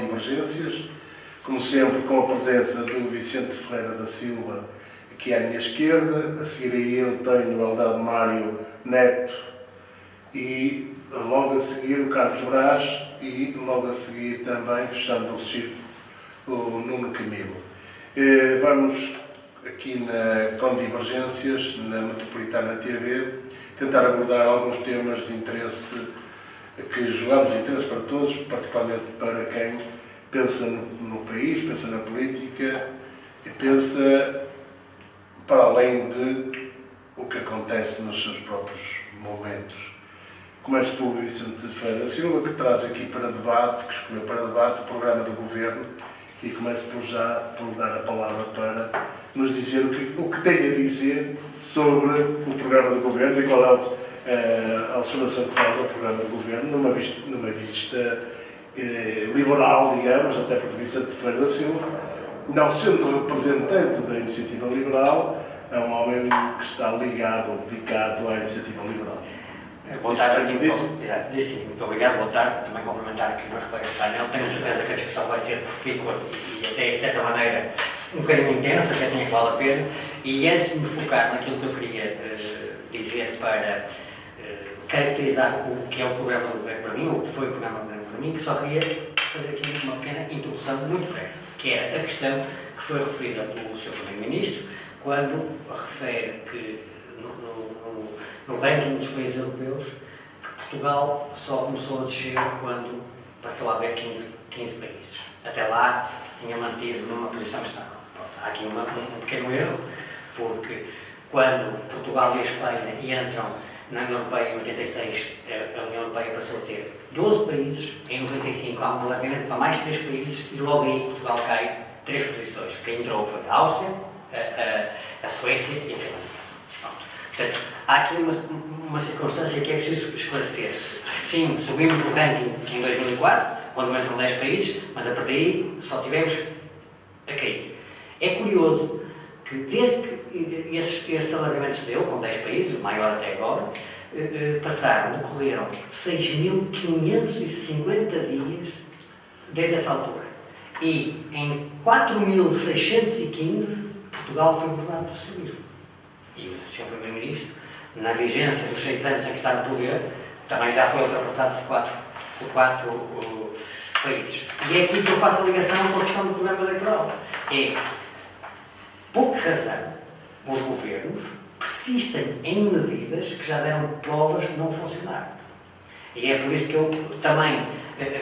divergências, como sempre com a presença do Vicente Ferreira da Silva, aqui à minha esquerda. A seguir a ele tenho o Eldado Mário Neto e logo a seguir o Carlos Brás e logo a seguir também, fechando o círculo, o Nuno Camilo. Vamos aqui com divergências na Metropolitana TV tentar abordar alguns temas de interesse que julgamos de interesse para todos, particularmente para quem pensa no país, pensa na política e pensa para além de o que acontece nos seus próprios momentos. Começo pelo Vicente Ferreira da Silva, que traz aqui para debate, que escolheu para debate o programa do Governo, e começo por dar a palavra para nos dizer o que tem a dizer sobre o programa do Governo e qual é a observação que faz do programa do Governo numa vista liberal, digamos, até porque Vicente Ferreira da Silva, não sendo representante da Iniciativa Liberal, é um homem que está ligado, dedicado à Iniciativa Liberal. Boa tarde, muito obrigado, boa tarde. Também complementar aqui os meus colegas de painel. Tenho certeza que a discussão vai ser profícua e até, de certa maneira, um bocadinho intensa, que assim é que vale a pena. E antes de me focar naquilo que eu queria dizer para caracterizar o que é o programa do Governo para mim, ou o que foi o programa do Governo para mim, que só queria fazer aqui uma pequena introdução muito breve, que era a questão que foi referida pelo Sr. Primeiro-Ministro, quando refere que no ranking dos países europeus, que Portugal só começou a descer quando passou a haver 15 países. Até lá tinha mantido numa posição estável. Há aqui um pequeno erro, porque quando Portugal e a Espanha entram na União Europeia em 86, a União Europeia passou a ter 12 países, em 95 há um relativamente para mais 3 países, e logo aí Portugal cai 3 posições. Quem entrou foi a Áustria, a Suécia e a Finlândia. Portanto, há aqui uma circunstância que é preciso esclarecer. Sim, subimos o ranking em 2004, quando entram 10 países, mas a partir daí só tivemos a cair. É curioso que desde que esse alargamento se deu, com 10 países, o maior até agora, decorreram 6.550 dias desde essa altura. E em 4.615, Portugal foi governado pelo socialismo. E o Sr. Primeiro-Ministro, na vigência dos 6 anos em que está no poder, também já foi ultrapassado por 4 países. E é aqui que eu faço a ligação com a questão do programa eleitoral. Por que razão os governos persistem em medidas que já deram provas de não funcionar? E é por isso que eu também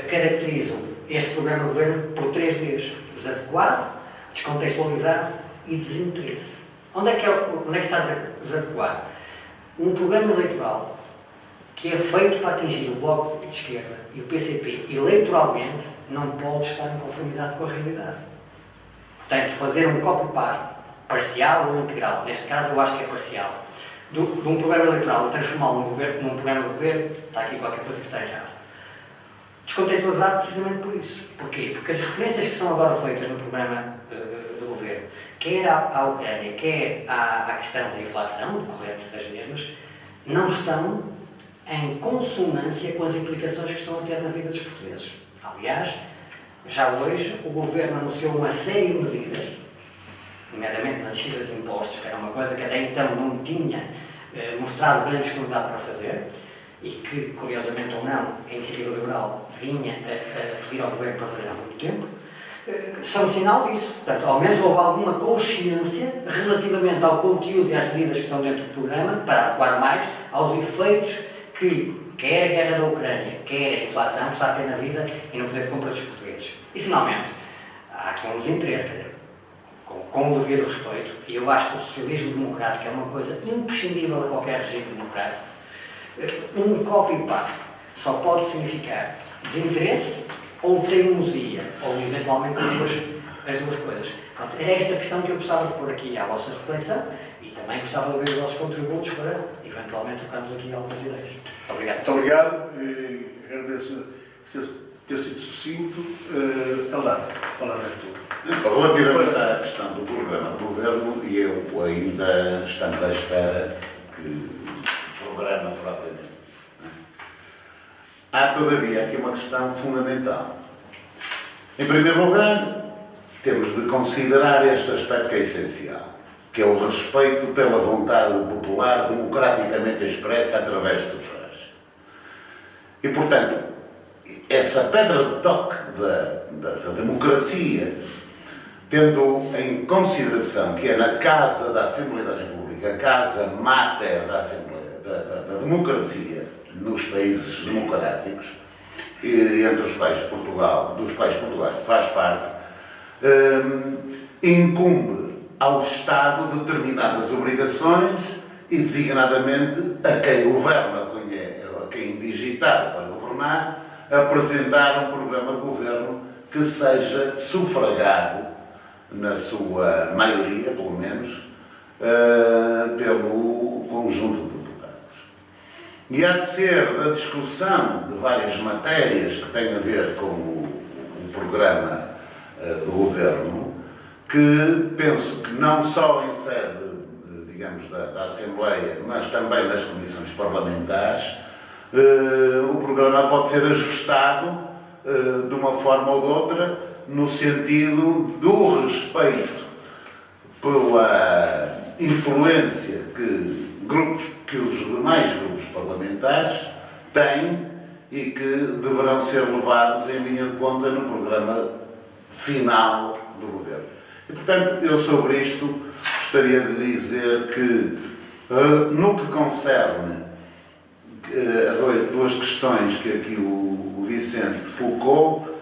caracterizo este programa de governo por 3 Ds: desadequado, descontextualizado e desinteresse. Onde é que está desadequado? Um programa eleitoral que é feito para atingir o Bloco de Esquerda e o PCP eleitoralmente não pode estar em conformidade com a realidade. Portanto, fazer um copy-paste parcial ou integral, neste caso eu acho que é parcial, de um programa eleitoral e transformá-lo num programa de governo, está aqui qualquer coisa que está errada. Descontextualizado precisamente por isso. Porquê? Porque as referências que são agora feitas no programa do governo, quer à Ucrânia, quer à questão da inflação, decorrente das mesmas, não estão em consonância com as implicações que estão a ter na vida dos portugueses. Aliás, já hoje o governo anunciou uma série de medidas, nomeadamente na descida de impostos, que era uma coisa que até então não tinha mostrado grande disponibilidade para fazer, e que, curiosamente ou não, a Iniciativa Liberal vinha a pedir ao governo para fazer há muito tempo, são sinal disso. Portanto, ao menos houve alguma consciência relativamente ao conteúdo e às medidas que estão dentro do programa, para adequar mais aos efeitos que quer a guerra da Ucrânia, quer a inflação, está a ter na vida e no poder de compra dos portugueses. E, finalmente, há aqui um desinteresse, quer dizer, com o devido respeito, e eu acho que o socialismo democrático é uma coisa imprescindível de qualquer regime democrático. Um copy-paste só pode significar desinteresse ou teimosia, ou eventualmente as duas coisas. Portanto, era esta questão que eu gostava de pôr aqui à vossa reflexão e também gostava de ouvir os vossos contributos para, eventualmente, trocarmos aqui algumas ideias. Obrigado. Muito obrigado. Agradeço ter sido sucinto. Eldado, falar tudo. Relativamente à questão do programa do governo, e eu ainda estamos à espera que o programa propriamente. Há, todavia, aqui uma questão fundamental. Em primeiro lugar, temos de considerar este aspecto que é essencial, que é o respeito pela vontade popular democraticamente expressa através de sufrágio. E, portanto, essa pedra de toque da democracia, tendo em consideração que é na Casa da Assembleia da República, a casa máter da Assembleia, da democracia nos países democráticos, entre os quais Portugal faz parte, incumbe ao Estado determinadas obrigações e, designadamente, a quem governa, a quem digitado para governar, apresentar um programa de governo que seja sufragado, na sua maioria, pelo menos, pelo conjunto de deputados. E há de ser da discussão de várias matérias que têm a ver com o programa do governo, que penso que não só em sede, digamos, da Assembleia, mas também nas comissões parlamentares, o programa pode ser ajustado de uma forma ou de outra, no sentido do respeito pela influência que os demais grupos parlamentares têm e que deverão ser levados em linha de conta no programa final do governo. E, portanto, eu sobre isto gostaria de dizer que, no que concerne a duas questões que aqui o Vicente focou,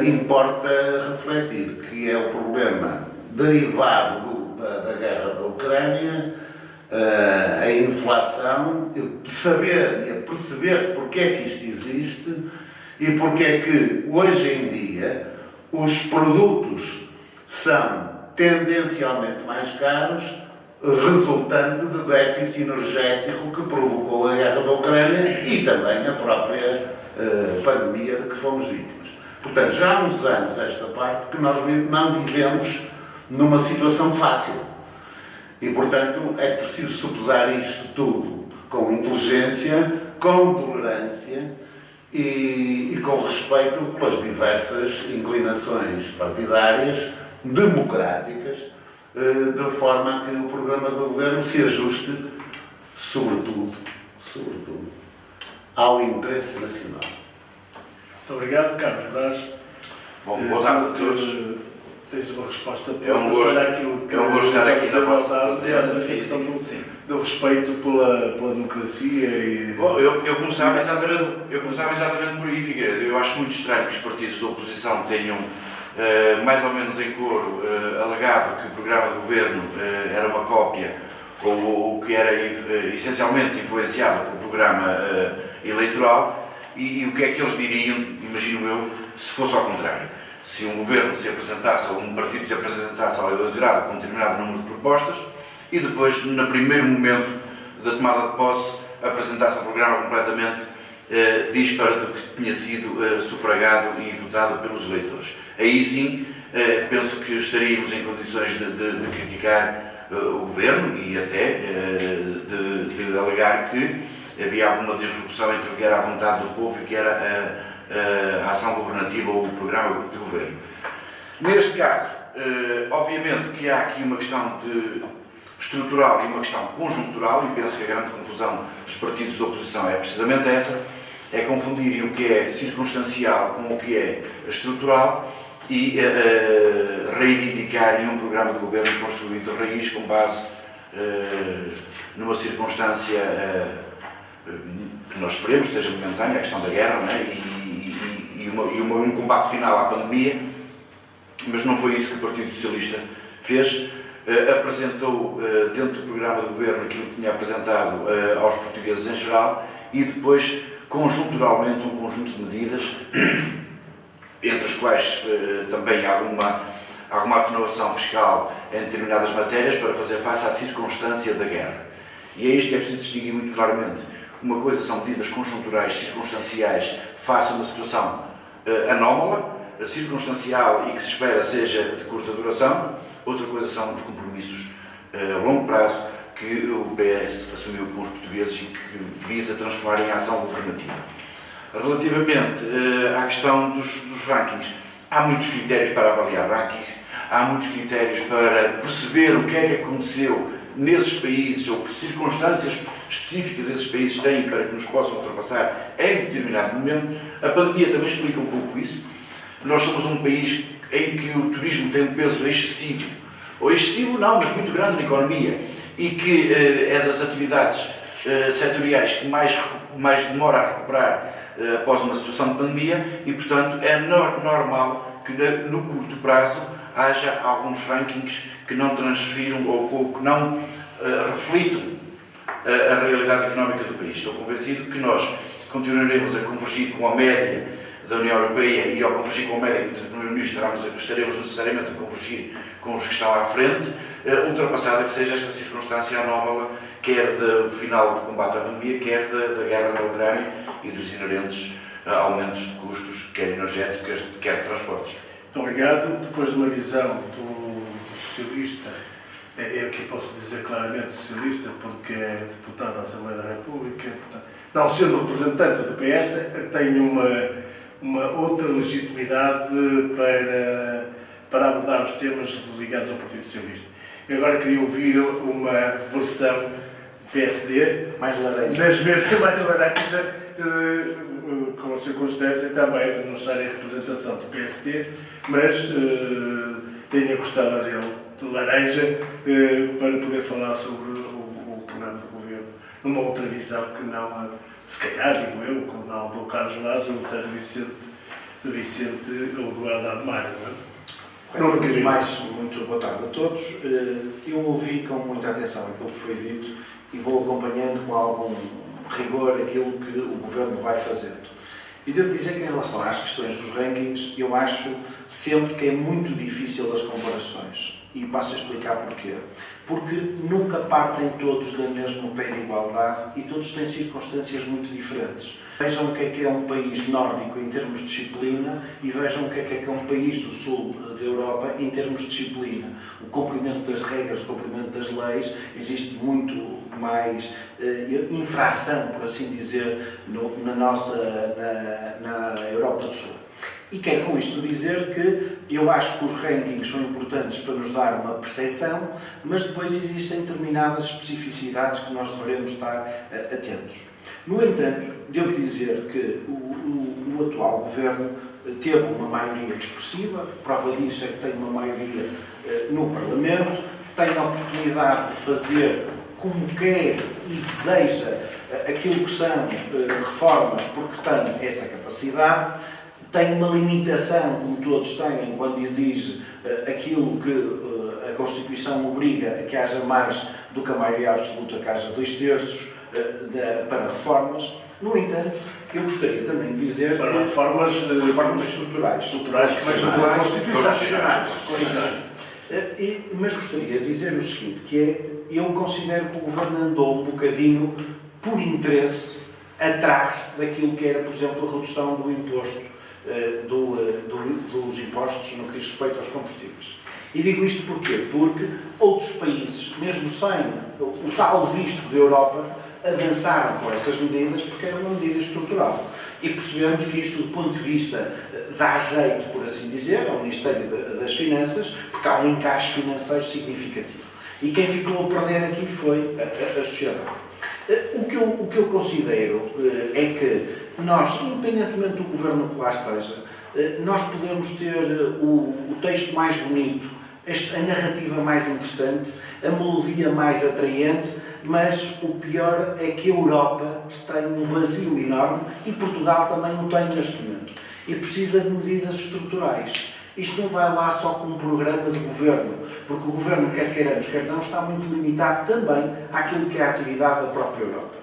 importa refletir, que é o problema derivado da guerra da Ucrânia, a inflação, perceber-se porque é que isto existe e porque é que, hoje em dia, os produtos são tendencialmente mais caros, resultante do déficit energético que provocou a guerra da Ucrânia e também a própria pandemia de que fomos vítimas. Portanto, já há uns anos esta parte que nós não vivemos numa situação fácil. E, portanto, é preciso sopesar isto tudo com inteligência, com tolerância e com respeito pelas diversas inclinações partidárias, democráticas, de forma que o programa do governo se ajuste, sobretudo, ao interesse nacional. Muito obrigado, Carlos Brás. Bom, boa tarde a todos. Tens uma resposta É um gosto estar aqui na vossa presença. Do respeito pela democracia e... Bom, eu começava exatamente por aí, Figueiredo. Eu acho muito estranho que os partidos da oposição tenham, mais ou menos em coro, alegado que o programa de governo era uma cópia ou que era essencialmente influenciado pelo programa eleitoral. E o que é que eles diriam, imagino eu, se fosse ao contrário? Se um governo se apresentasse, ou um partido se apresentasse ao eleitorado com um determinado número de propostas e depois, no primeiro momento da tomada de posse, apresentasse um programa completamente disparo do que tinha sido sufragado e votado pelos eleitores. Aí sim, penso que estaríamos em condições de criticar o governo e até de alegar que havia alguma disrupção entre o que era a vontade do povo e o que era a ação governativa ou o programa de governo. Neste caso, obviamente que há aqui uma questão estrutural e uma questão conjuntural, e penso que a grande confusão dos partidos de oposição é precisamente essa, é confundirem o que é circunstancial com o que é estrutural e reivindicarem um programa de governo construído de raiz com base numa circunstância que nós esperemos que seja momentânea, a questão da guerra, não é? e um combate final à pandemia, mas não foi isso que o Partido Socialista fez. Apresentou dentro do programa de governo aquilo que tinha apresentado aos portugueses em geral e depois, conjunturalmente, um conjunto de medidas, entre as quais também alguma atenuação fiscal em determinadas matérias para fazer face à circunstância da guerra. E é isto que é preciso distinguir muito claramente. Uma coisa são medidas conjunturais, circunstanciais, face a uma situação anómala, circunstancial e que se espera seja de curta duração. Outra coisa são os compromissos a longo prazo que o PS assumiu com os portugueses e que visa transformar em ação governativa. Relativamente à questão dos rankings, há muitos critérios para avaliar rankings, há muitos critérios para perceber o que é que aconteceu nesses países ou que circunstâncias específicas esses países têm para que nos possam ultrapassar em determinado momento. A pandemia também explica um pouco isso. Nós somos um país em que o turismo tem um peso excessivo, ou excessivo não, mas muito grande na economia, e que é das atividades setoriais que mais demora a recuperar após uma situação de pandemia e, portanto, é normal que no curto prazo haja alguns rankings que não transfiram ou que não reflitam a realidade económica do país. Estou convencido que nós continuaremos a convergir com a média da União Europeia e ao convergir com a média do Primeiro-Ministro estaremos necessariamente a convergir com os que estão à frente, ultrapassada que seja esta circunstância anómala, quer do final do combate à pandemia, quer da guerra na Ucrânia e dos inerentes aumentos de custos, quer energéticos, quer de transportes. Muito obrigado. Depois de uma visão do socialista, eu aqui posso dizer claramente socialista, porque é deputado da Assembleia da República, portanto, não sendo representante do PS, tenho uma outra legitimidade para abordar os temas ligados ao Partido Socialista. Eu agora queria ouvir uma versão PSD, mais laranja, mas mesmo mais laranja, com a circunstância também de não estar em representação do PSD, mas tenho a costela dele de laranja para poder falar sobre o programa de governo numa outra visão que não, se calhar, digo eu, como não do Carlos Vaz ou do Vicente ou do Eduardo Mário. Muito boa tarde a todos. Eu ouvi com muita atenção aquilo que foi dito e vou acompanhando com algum rigor aquilo que o Governo vai fazendo. E devo dizer que em relação às questões dos rankings, eu acho sempre que é muito difícil as comparações. E passo a explicar porquê. Porque nunca partem todos do mesmo pé de igualdade e todos têm circunstâncias muito diferentes. Vejam o que é um país nórdico em termos de disciplina e vejam o que é um país do sul da Europa em termos de disciplina. O cumprimento das regras, o cumprimento das leis, existe muito mais infração, por assim dizer, na Europa do Sul. E quero com isto dizer que eu acho que os rankings são importantes para nos dar uma percepção, mas depois existem determinadas especificidades que nós devemos estar atentos. No entanto, devo dizer que o atual Governo teve uma maioria expressiva, prova disso é que tem uma maioria no Parlamento, tem a oportunidade de fazer como quer e deseja aquilo que são reformas porque tem essa capacidade. Tem uma limitação, como todos têm, quando exige aquilo que a Constituição obriga a que haja mais do que a maioria absoluta, que haja 2/3 para reformas. No entanto, eu gostaria também de dizer... Para reformas estruturais. Constitucionais. Mas gostaria de dizer o seguinte, que é, eu considero que o Governo andou um bocadinho por interesse atrás daquilo que era, por exemplo, a redução do imposto dos impostos no que diz respeito aos combustíveis. E digo isto porquê? Porque outros países, mesmo sem o tal visto da Europa, avançaram com essas medidas porque era uma medida estrutural. E percebemos que isto, do ponto de vista, dá jeito, por assim dizer, ao Ministério das Finanças, porque há um encaixe financeiro significativo. E quem ficou a perder aqui foi a sociedade. O que eu considero é que nós, independentemente do Governo que lá esteja, nós podemos ter o texto mais bonito, a narrativa mais interessante, a melodia mais atraente, mas o pior é que a Europa tem um vazio enorme e Portugal também não tem neste momento. E precisa de medidas estruturais. Isto não vai lá só com um programa de governo, porque o governo, quer queiramos, quer não, está muito limitado também àquilo que é a atividade da própria Europa.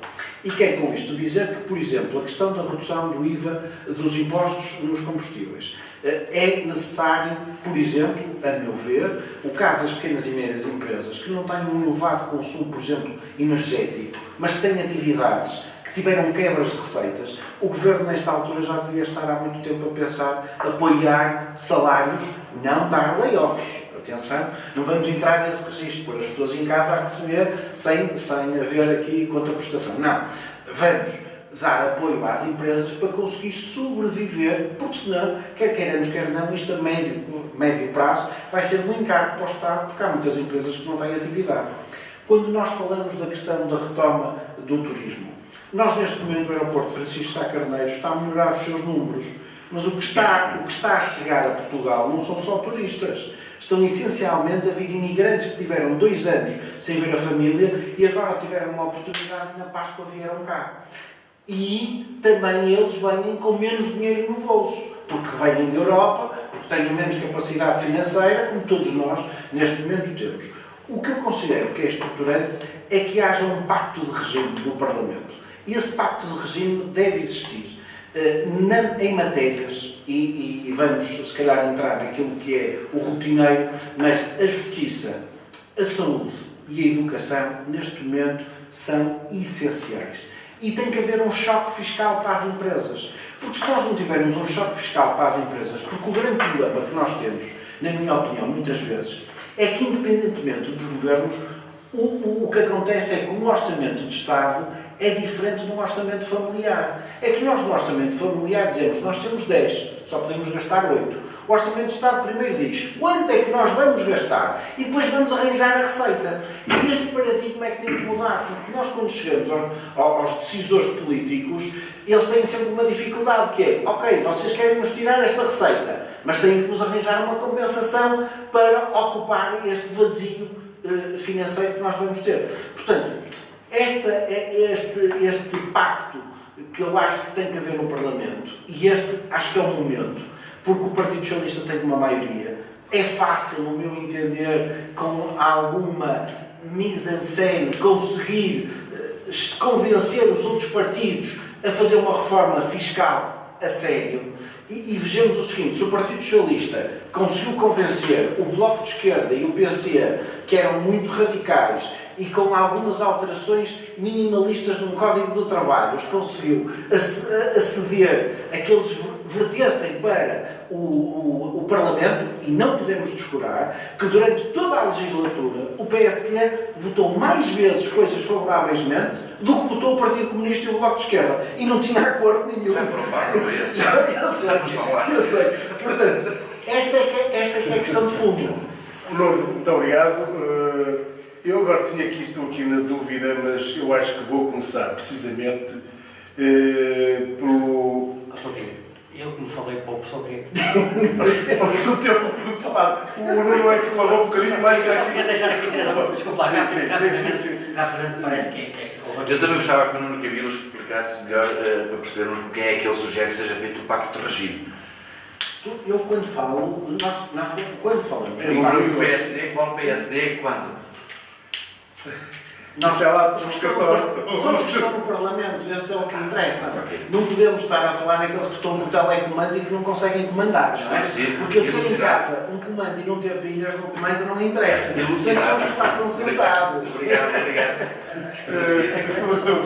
E quero com isto dizer que, por exemplo, a questão da redução do IVA dos impostos nos combustíveis é necessário, por exemplo, a meu ver, o caso das pequenas e médias empresas que não têm um elevado consumo, por exemplo, energético, mas que têm atividades que tiveram quebras de receitas, o Governo, nesta altura, já devia estar há muito tempo a pensar apoiar salários, não dar layoffs. Atenção, não vamos entrar nesse registro, pôr as pessoas em casa a receber sem haver aqui contraprestação. Não. Vamos dar apoio às empresas para conseguir sobreviver, porque senão, quer queiramos, quer não, isto a médio prazo vai ser um encargo para o Estado, porque há muitas empresas que não têm atividade. Quando nós falamos da questão da retoma do turismo, nós neste momento o aeroporto Francisco Sá Carneiro está a melhorar os seus números, mas o que está a chegar a Portugal não são só turistas. Estão essencialmente a vir imigrantes que tiveram 2 anos sem ver a família e agora tiveram uma oportunidade e na Páscoa vieram cá. E também eles vêm com menos dinheiro no bolso, porque vêm da Europa, porque têm menos capacidade financeira, como todos nós neste momento temos. O que eu considero que é estruturante é que haja um pacto de regime no Parlamento. E esse pacto de regime deve existir em matérias, e vamos se calhar entrar naquilo que é o rotineiro, mas a justiça, a saúde e a educação neste momento são essenciais. E tem que haver um choque fiscal para as empresas. Porque se nós não tivermos um choque fiscal para as empresas, porque o grande problema que nós temos, na minha opinião, muitas vezes, é que independentemente dos governos, o que acontece é que um orçamento de Estado é diferente de um orçamento familiar. É que nós no orçamento familiar dizemos, nós temos 10, só podemos gastar 8. O orçamento de Estado primeiro diz quanto é que nós vamos gastar e depois vamos arranjar a receita. E este paradigma é que tem que mudar, porque nós quando chegamos aos decisores políticos, eles têm sempre uma dificuldade que é, ok, vocês querem nos tirar esta receita, mas têm que nos arranjar uma compensação para ocupar este vazio financeiro que nós vamos ter. Portanto, este pacto que eu acho que tem que haver no Parlamento, e este acho que é o momento, porque o Partido Socialista tem uma maioria, é fácil, no meu entender, com alguma mise-en-scène, conseguir convencer os outros partidos a fazer uma reforma fiscal a sério. E vejamos o seguinte, se o Partido Socialista conseguiu convencer o Bloco de Esquerda e o PC, que eram muito radicais, e com algumas alterações minimalistas num Código do Trabalho, os conseguiu aceder a que eles vertessem para o Parlamento, e não podemos descurar, que durante toda a legislatura o PST votou mais vezes coisas favoravelmente do que votou o Partido Comunista e o Bloco de Esquerda. E não tinha acordo nenhum. Já foram vezes. Eu sei. Portanto, esta é que é a questão de fundo. Muito obrigado. Eu agora estou aqui na dúvida, mas eu acho que vou começar precisamente pelo... Eu como falei pouco sobre o tempo de falar. O Nuno é que falou um bocadinho mais que aqui. Quer deixar aqui 3 anos, desculpa, rapidamente parece que Eu também gostava que o Nuno Camilo explicasse melhor para percebermos com quem é que ele sugere que seja feito o pacto de regime. Eu quando falo, nós quando falamos E o PSD, qual PSD, quando? Não sei lá, os Os que estão no Parlamento, esse é o que interessa. Não podemos estar a falar naqueles que estão no telecomando e que não conseguem comandar, não é? Porque eu estou em casa, um comando e não ter pilhas no comando não interessa. Sempre são os que passam sentados. Obrigado.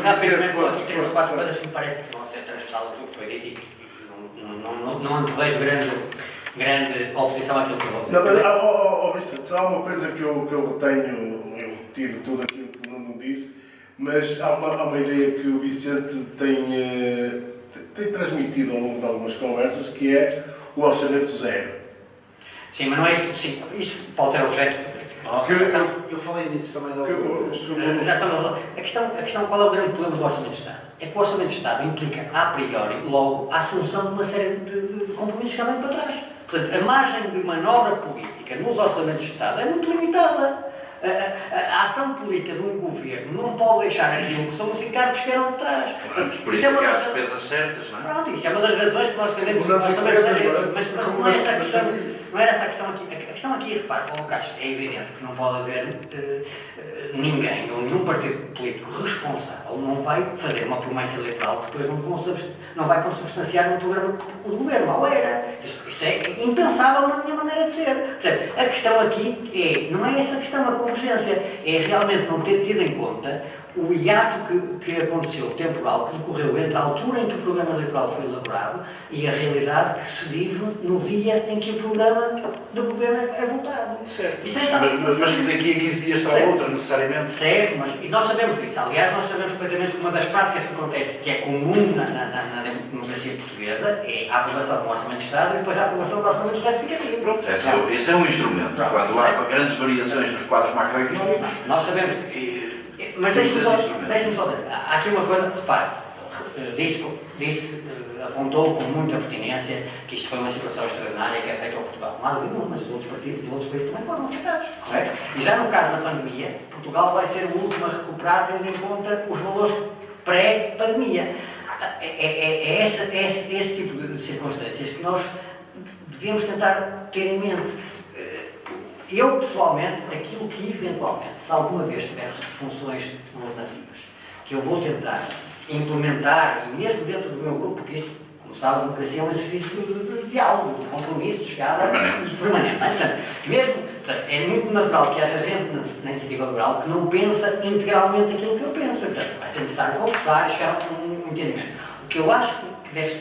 rapidamente só aqui 3 ou 4 coisas que me parece que vão ser transversal a tudo que foi dito e não antevejo grande oposição àquilo que eu vou dizer. Não, mas, Vicente, há uma coisa que eu tenho, eu retiro tudo aquilo que o Nuno disse, mas há uma ideia que o Vicente tem transmitido ao longo de algumas conversas, que é o orçamento zero. Sim, mas não é isso. Sim, isso pode ser objeto. Eu falei disso também da outra vez. Já estamos a questão, qual é o grande problema do Orçamento de Estado? É que o Orçamento de Estado implica, a priori, logo, a assunção de uma série de compromissos que andam para trás. Portanto, a margem de manobra política nos Orçamentos de Estado é muito limitada. A ação política de um governo não pode deixar aquilo que são os encargos que eram de trás. Por isso é que há despesas certas, não é? Pronto, isso é uma das razões que nós defendemos os Orçamentos de Estado. Mas não é essa a questão. Não era essa a questão aqui. A questão aqui, repare, Paulo Castro, é evidente que não pode haver ninguém ou nenhum partido político responsável não vai fazer uma promessa eleitoral que depois não vai consubstanciar no programa do governo. Ou era. Isso é impensável na minha maneira de ser. Portanto, a questão aqui não é essa questão da convergência, é realmente não ter tido em conta o hiato que aconteceu, temporal, que decorreu entre a altura em que o programa eleitoral foi elaborado e a realidade que se vive no dia em que o programa do governo é votado. Certo. Isso é Mas que daqui a 15 dias será certo. outra, necessariamente. Certo, mas e nós sabemos disso. Aliás, nós sabemos perfeitamente que uma das práticas que acontece, que é comum na democracia portuguesa, é a aprovação do Orçamento de Estado e depois a aprovação do Orçamento Retificativo. Pronto, esse é um instrumento. Pronto. Quando há grandes variações nos quadros macroeconómicos, Nós sabemos disso. Mas deixe-me só dizer, há aqui uma coisa, repare, apontou com muita pertinência que isto foi uma situação extraordinária que é feita ao Portugal. Não há dúvida, mas os outros países também foram afetados, correto? E já no caso da pandemia, Portugal vai ser o último a recuperar, tendo em conta os valores pré-pandemia. É esse tipo de circunstâncias que nós devemos tentar ter em mente. Eu, pessoalmente, aquilo que eventualmente, se alguma vez tiver funções governativas, que eu vou tentar implementar, e mesmo dentro do meu grupo, porque isto, como sabe, a democracia é um exercício de diálogo, de compromisso, de chegada permanente. Portanto, é muito natural que haja gente na iniciativa liberal que não pensa integralmente aquilo que eu penso. Portanto, vai ser necessário conversar e chegar a um entendimento. O que eu acho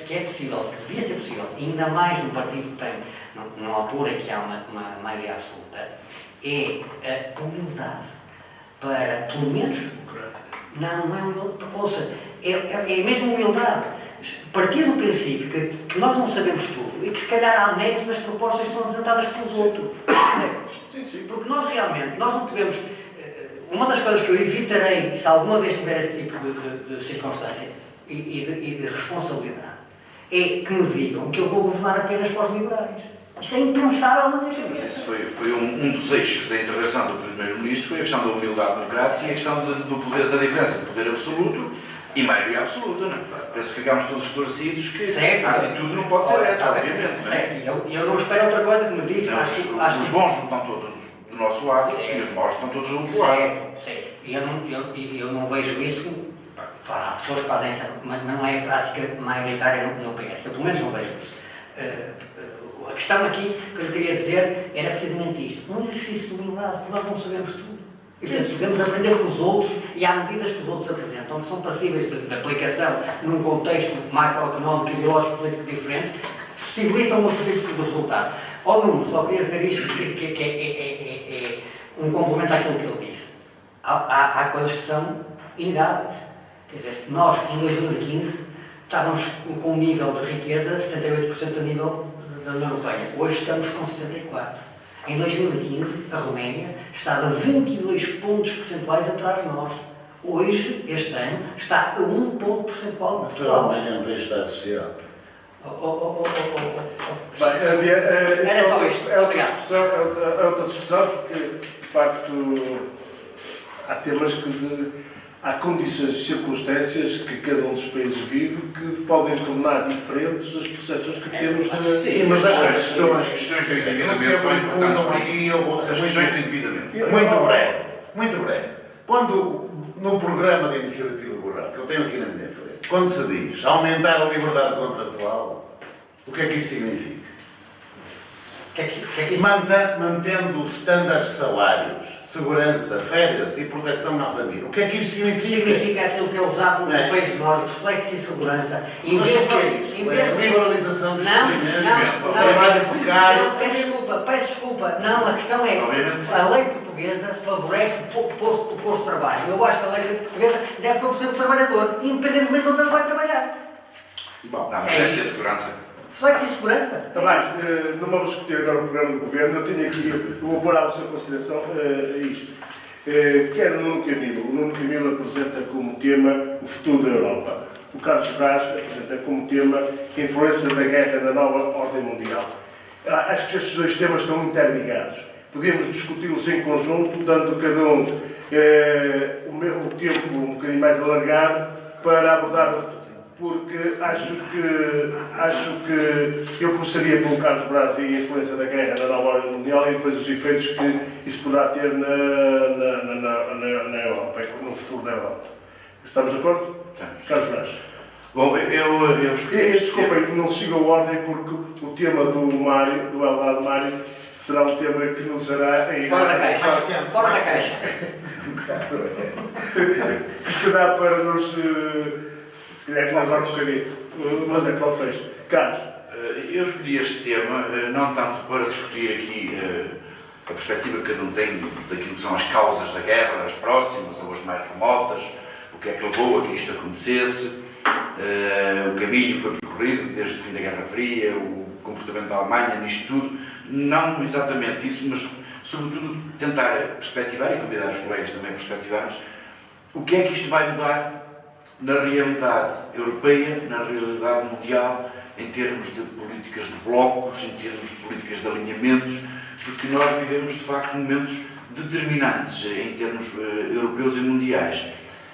que é possível, que devia ser possível, ainda mais num partido que tem, numa altura que há uma maioria absoluta, é a humildade para, pelo menos, não é humildade, ouça, é mesmo humildade. Partir do princípio que nós não sabemos tudo e que se calhar há mérito nas propostas que são apresentadas pelos outros. Porque nós realmente, nós não podemos... Uma das coisas que eu evitarei, se alguma vez tiver esse tipo de circunstância e de responsabilidade, é que me digam que eu vou governar apenas para os liberais. Isso é impensável na minha cabeça. Isso foi um dos eixos da intervenção do Primeiro-Ministro, foi a questão da humildade democrática e a questão do poder, da diferença de poder absoluto e maioria absoluta. Não é? Penso que ficámos todos esclarecidos que certo. A atitude não pode ser essa, obviamente. Certo. Não é? Eu não espero outra coisa que me disse. Não, os bons estão todos do nosso lado certo. E os maus estão todos do outro lado. Certo. E eu não vejo isso. Claro, há pessoas que fazem essa, mas não é a prática maioritária no PS. Eu pelo menos não vejo isso. A questão aqui que eu queria dizer era precisamente isto. Um exercício de humildade, porque nós não sabemos tudo. E, portanto, podemos aprender com os outros e há medidas que os outros apresentam que são passíveis de aplicação num contexto macroeconómico e ideológico político diferente que possibilitam outro tipo de resultado. Ao Nuno, só queria dizer isto que é um complemento àquilo que ele disse. Há coisas que são inegáveis. Quer dizer, nós, em 2015, estávamos com um nível de riqueza 78% a nível da União Europeia. Hoje estamos com 74%. Em 2015, a Roménia estava 22 pontos percentuais atrás de nós. Hoje, este ano, está a 1 ponto percentual. A Roménia não tem Estado Social. Era só isto. É outra discussão, porque, de facto, há temas há condições e circunstâncias que cada um dos países vive que podem tornar diferentes as percepções que temos Sim, mas as questões do endividamento são importantes para aqui. As questões do endividamento. Muito breve. Quando, no programa de iniciativa liberal, que eu tenho aqui na minha frente, quando se diz aumentar a liberdade contratual, o que é que isso significa? Mantendo estándares de salários, segurança, férias e proteção na família. O que é que isso significa? Significa aquilo que é usado nos países nórdicos, flexi-segurança. Mas o que é isso? Liberalização dos trabalho precário. Peço desculpa. Não, a questão é a lei portuguesa favorece o posto de trabalho. Eu acho que a lei portuguesa deve favorecer o trabalhador, independentemente de onde ele vai trabalhar. Bom, não, mas deve ter segurança. Flexi-segurança. Mas, não vamos discutir agora o programa do Governo, eu tenho aqui, eu vou pôr à sua consideração isto. Quer no Nuno Camilo. O Nuno Camilo apresenta como tema o futuro da Europa. O Carlos Braz apresenta como tema a influência da guerra na nova ordem mundial. Acho que estes dois temas estão interligados. Podemos discuti-los em conjunto, dando cada um o tempo um bocadinho mais alargado para abordar, porque acho que eu começaria pelo Carlos Braz e a influência da guerra na nova ordem mundial e depois os efeitos que isso poderá ter na Europa, no futuro da Europa. Estamos de acordo? Estamos. Carlos Braz. Bom, eu Desculpem, não sigo a ordem porque o tema do Eldado Mário será um tema que nos dará em... Fora da caixa. Fora da caixa. Que será para nos... se calhar levar um bocadinho. Mas é que lá fez. Carlos. Eu escolhi este tema não tanto para discutir aqui a perspectiva que cada um tem daquilo que são as causas da guerra, as próximas ou as mais remotas, o que é que levou a que isto acontecesse, o caminho que foi percorrido desde o fim da Guerra Fria, o comportamento da Alemanha nisto tudo. Não exatamente isso, mas sobretudo tentar perspectivar e convidar os colegas também a perspectivarmos o que é que isto vai mudar na realidade europeia, na realidade mundial, em termos de políticas de blocos, em termos de políticas de alinhamentos, porque nós vivemos de facto momentos determinantes em termos europeus e mundiais.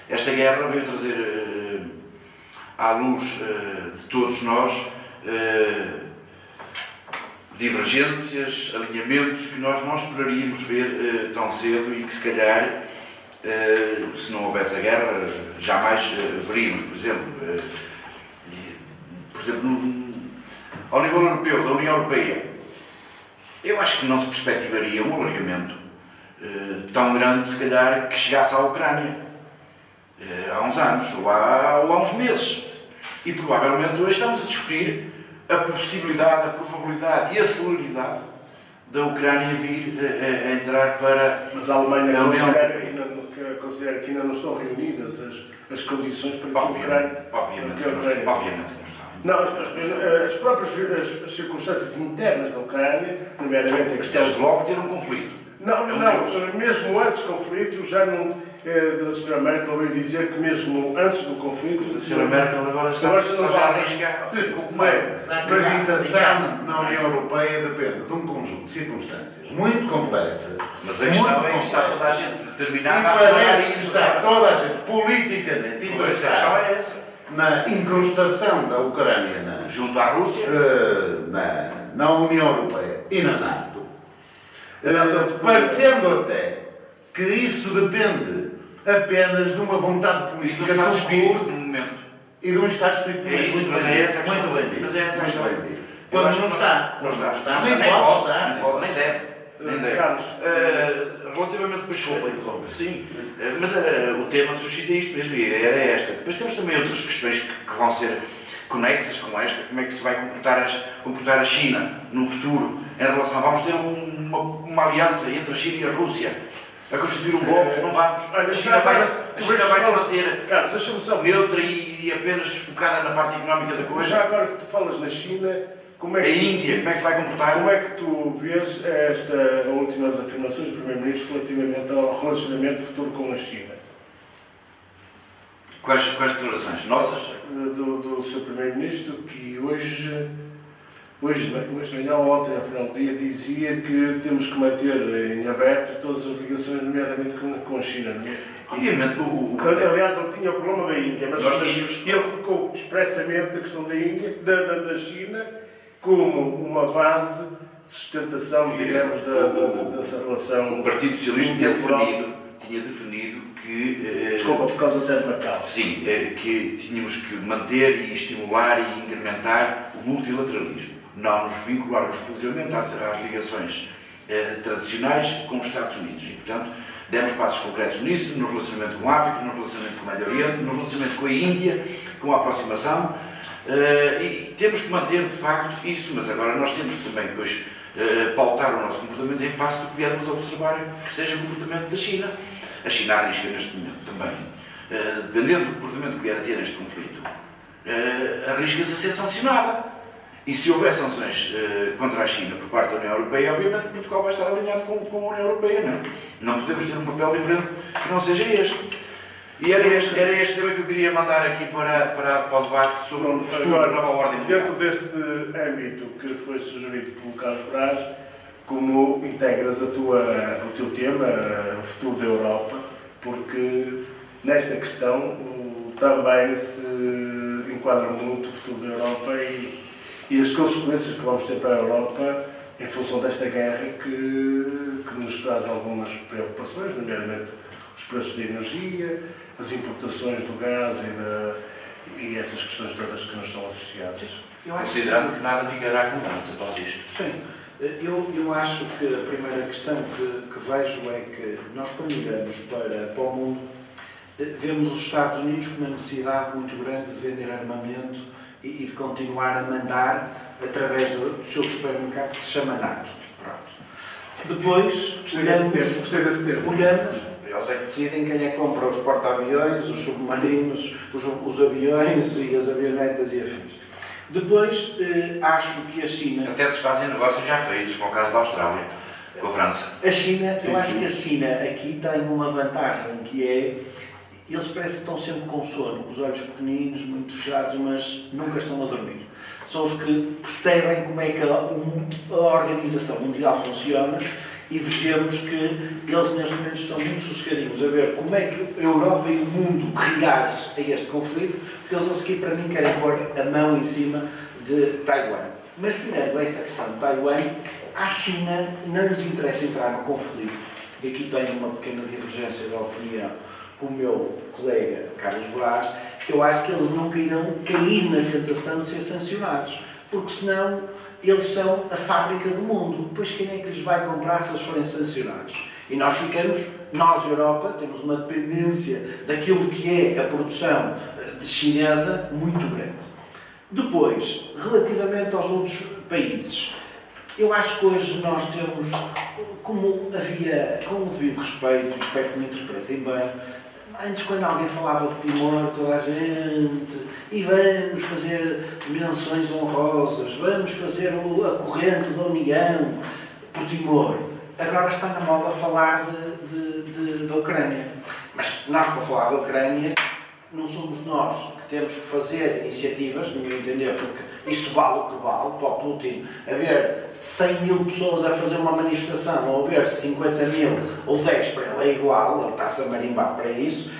Esta guerra veio trazer à luz de todos nós divergências, alinhamentos que nós não esperaríamos ver tão cedo e que se calhar, se não houvesse a guerra, jamais veríamos, por exemplo, ao nível europeu, da União Europeia. Eu acho que não se perspectivaria um alargamento tão grande, se calhar, que chegasse à Ucrânia há uns anos ou há uns meses. E provavelmente hoje estamos a discutir a possibilidade, a probabilidade e a celeridade da Ucrânia vir a entrar para... Mas a Alemanha considera que ainda não estão reunidas as condições para que a Ucrânia... Obviamente que não estão. Não, as próprias circunstâncias internas da Ucrânia, nomeadamente a questão... Desde logo ter um conflito. Não, mesmo antes do conflito, já não... A Sra. Merkel veio dizer que mesmo antes do conflito... A Sra. Merkel agora está a arriscar. A organização na União Europeia depende de um conjunto de circunstâncias muito complexas. Mas a questão é que está toda a gente determinada a parece que está toda a gente politicamente interessada. A questão é essa. Na incrustação da Ucrânia junto à Rússia, na União Europeia e na NATO, parecendo até que isso depende apenas de uma vontade política do clube no momento. E de um Estado espírito. É isso, mas é essa a questão. Muito bem dito. Mas é essa a questão. Quando não está. Não está. Nem pode estar. Nem deve. Relativamente depois... Sim. Mas o tema suscita isto mesmo, e a ideia era esta. Depois temos também outras questões que vão ser conexas com esta. Como é que se vai comportar a China no futuro em relação... Vamos ter uma aliança entre a China e a Rússia a constituir um bloco? Não vamos. A China vai se manter neutra e apenas focada na parte económica da coisa. Já agora que tu falas na China... A Índia, como é que se vai comportar? Como é que tu vês estas últimas afirmações do Primeiro-Ministro relativamente ao relacionamento futuro com a China? Quais declarações? Nossas? Do seu Primeiro-Ministro, que hoje manhã ou ontem, ao final do dia, dizia que temos que manter em aberto todas as ligações, nomeadamente com a China. Obviamente, aliás, ele tinha o problema da Índia, mas ele focou expressamente a questão da Índia, da China, como uma base de sustentação, digamos, dessa relação. O Partido Socialista tinha definido que... Desculpa, por causa do tempo marcado. Sim, que tínhamos que manter e estimular e incrementar o multilateralismo. Não nos vincularmos exclusivamente às ligações tradicionais com os Estados Unidos. E, portanto, demos passos concretos nisso, no relacionamento com a África, no relacionamento com o Médio Oriente, no relacionamento com a Índia, com a aproximação. E temos que manter, de facto, isso, mas agora nós temos que também depois pautar o nosso comportamento em face do que viermos a observar que seja o comportamento da China. A China arrisca neste momento também, dependendo do comportamento que vier a ter neste conflito, arrisca-se a ser sancionada. E se houver sanções contra a China por parte da União Europeia, obviamente que Portugal vai estar alinhado com a União Europeia, não é? Não podemos ter um papel diferente que não seja este. E era este tema que eu queria mandar aqui para o debate sobre o futuro da nova ordem mundial. Dentro deste âmbito que foi sugerido pelo Carlos Braz, como integras o teu tema, o futuro da Europa, porque nesta questão também se enquadra muito o futuro da Europa e as consequências que vamos ter para a Europa em função desta guerra que nos traz algumas preocupações, nomeadamente os preços de energia, as importações do gás e essas questões todas que nos estão associadas. Considerando que nada ficará como antes após isto. Sim. Eu acho que a primeira questão que vejo é que nós, quando olhamos para o mundo, vemos os Estados Unidos com uma necessidade muito grande de vender armamento e de continuar a mandar através do seu supermercado que se chama NATO. Pronto. Depois, olhamos, eles é que decidem quem é que compra os porta-aviões, os submarinos, os aviões e as avionetas e afins. Depois, acho que a China... Até desfazem negócios já feitos, como o caso da Austrália, com a França. A China, eu acho que a China aqui tem uma vantagem, que é... Eles parece que estão sempre com sono, com os olhos pequeninos, muito fechados, mas nunca estão a dormir. São os que percebem como é que a Organização Mundial funciona e vejamos que eles neste momento estão muito sossegadinhos a ver como é que a Europa e o mundo reagem a este conflito, porque eles a seguir para mim querem pôr a mão em cima de Taiwan. Mas tirando essa questão de Taiwan, à China não lhes interessa entrar no conflito. E aqui tenho uma pequena divergência de opinião com o meu colega Carlos Brás, que eu acho que eles nunca irão cair na tentação de ser sancionados, porque senão eles são a fábrica do mundo. Depois quem é que lhes vai comprar se eles forem sancionados? E nós, Europa, temos uma dependência daquilo que é a produção chinesa muito grande. Depois, relativamente aos outros países, eu acho que hoje nós temos, como havia, com o devido respeito, espero que me interpretem bem, antes, quando alguém falava de Timor, toda a gente, e vamos fazer menções honrosas, vamos fazer a corrente da União por Timor. Agora está na moda falar da Ucrânia. Mas nós, para falar da Ucrânia, não somos nós que temos que fazer iniciativas, no meu entender, porque isto vale o que vale, para o Putin haver 100 mil pessoas a fazer uma manifestação, ou haver 50 mil ou 10 para ele é igual, ele está-se a marimbar para isso.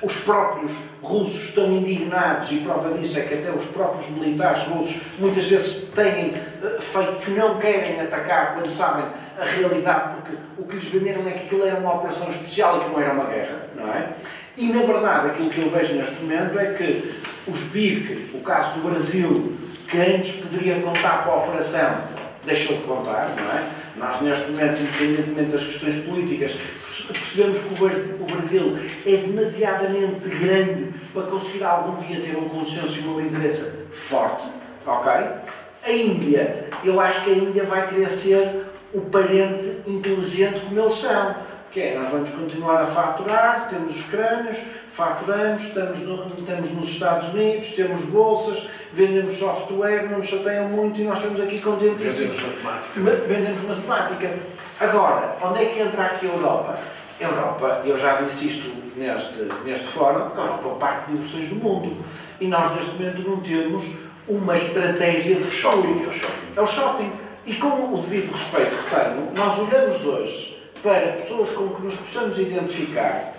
Os próprios russos estão indignados e prova disso é que até os próprios militares russos muitas vezes têm feito que não querem atacar quando sabem a realidade, porque o que lhes venderam é que aquilo era uma operação especial e que não era uma guerra, não é? E na verdade aquilo que eu vejo neste momento é que os BRIC, o caso do Brasil, que antes poderia contar com a operação, deixou de contar, não é? Nós neste momento, independentemente das questões políticas, percebemos que o Brasil é demasiadamente grande para conseguir algum dia ter um consenso e uma liderança forte, ok? A Índia, eu acho que a Índia vai querer ser o parente inteligente como eles são. Que é, nós vamos continuar a faturar, temos os crânios, faturamos, estamos nos Estados Unidos, temos bolsas, vendemos software, não nos chateiam muito e nós estamos aqui contentíssimos. Vendemos matemática. Agora, onde é que entra aqui a Europa? A Europa, eu já disse isto neste fórum, a Europa é o parque de diversões do mundo. E nós, neste momento, não temos uma estratégia de shopping. É o shopping. E com o devido respeito que tenho, nós olhamos hoje para pessoas com que nos possamos identificar,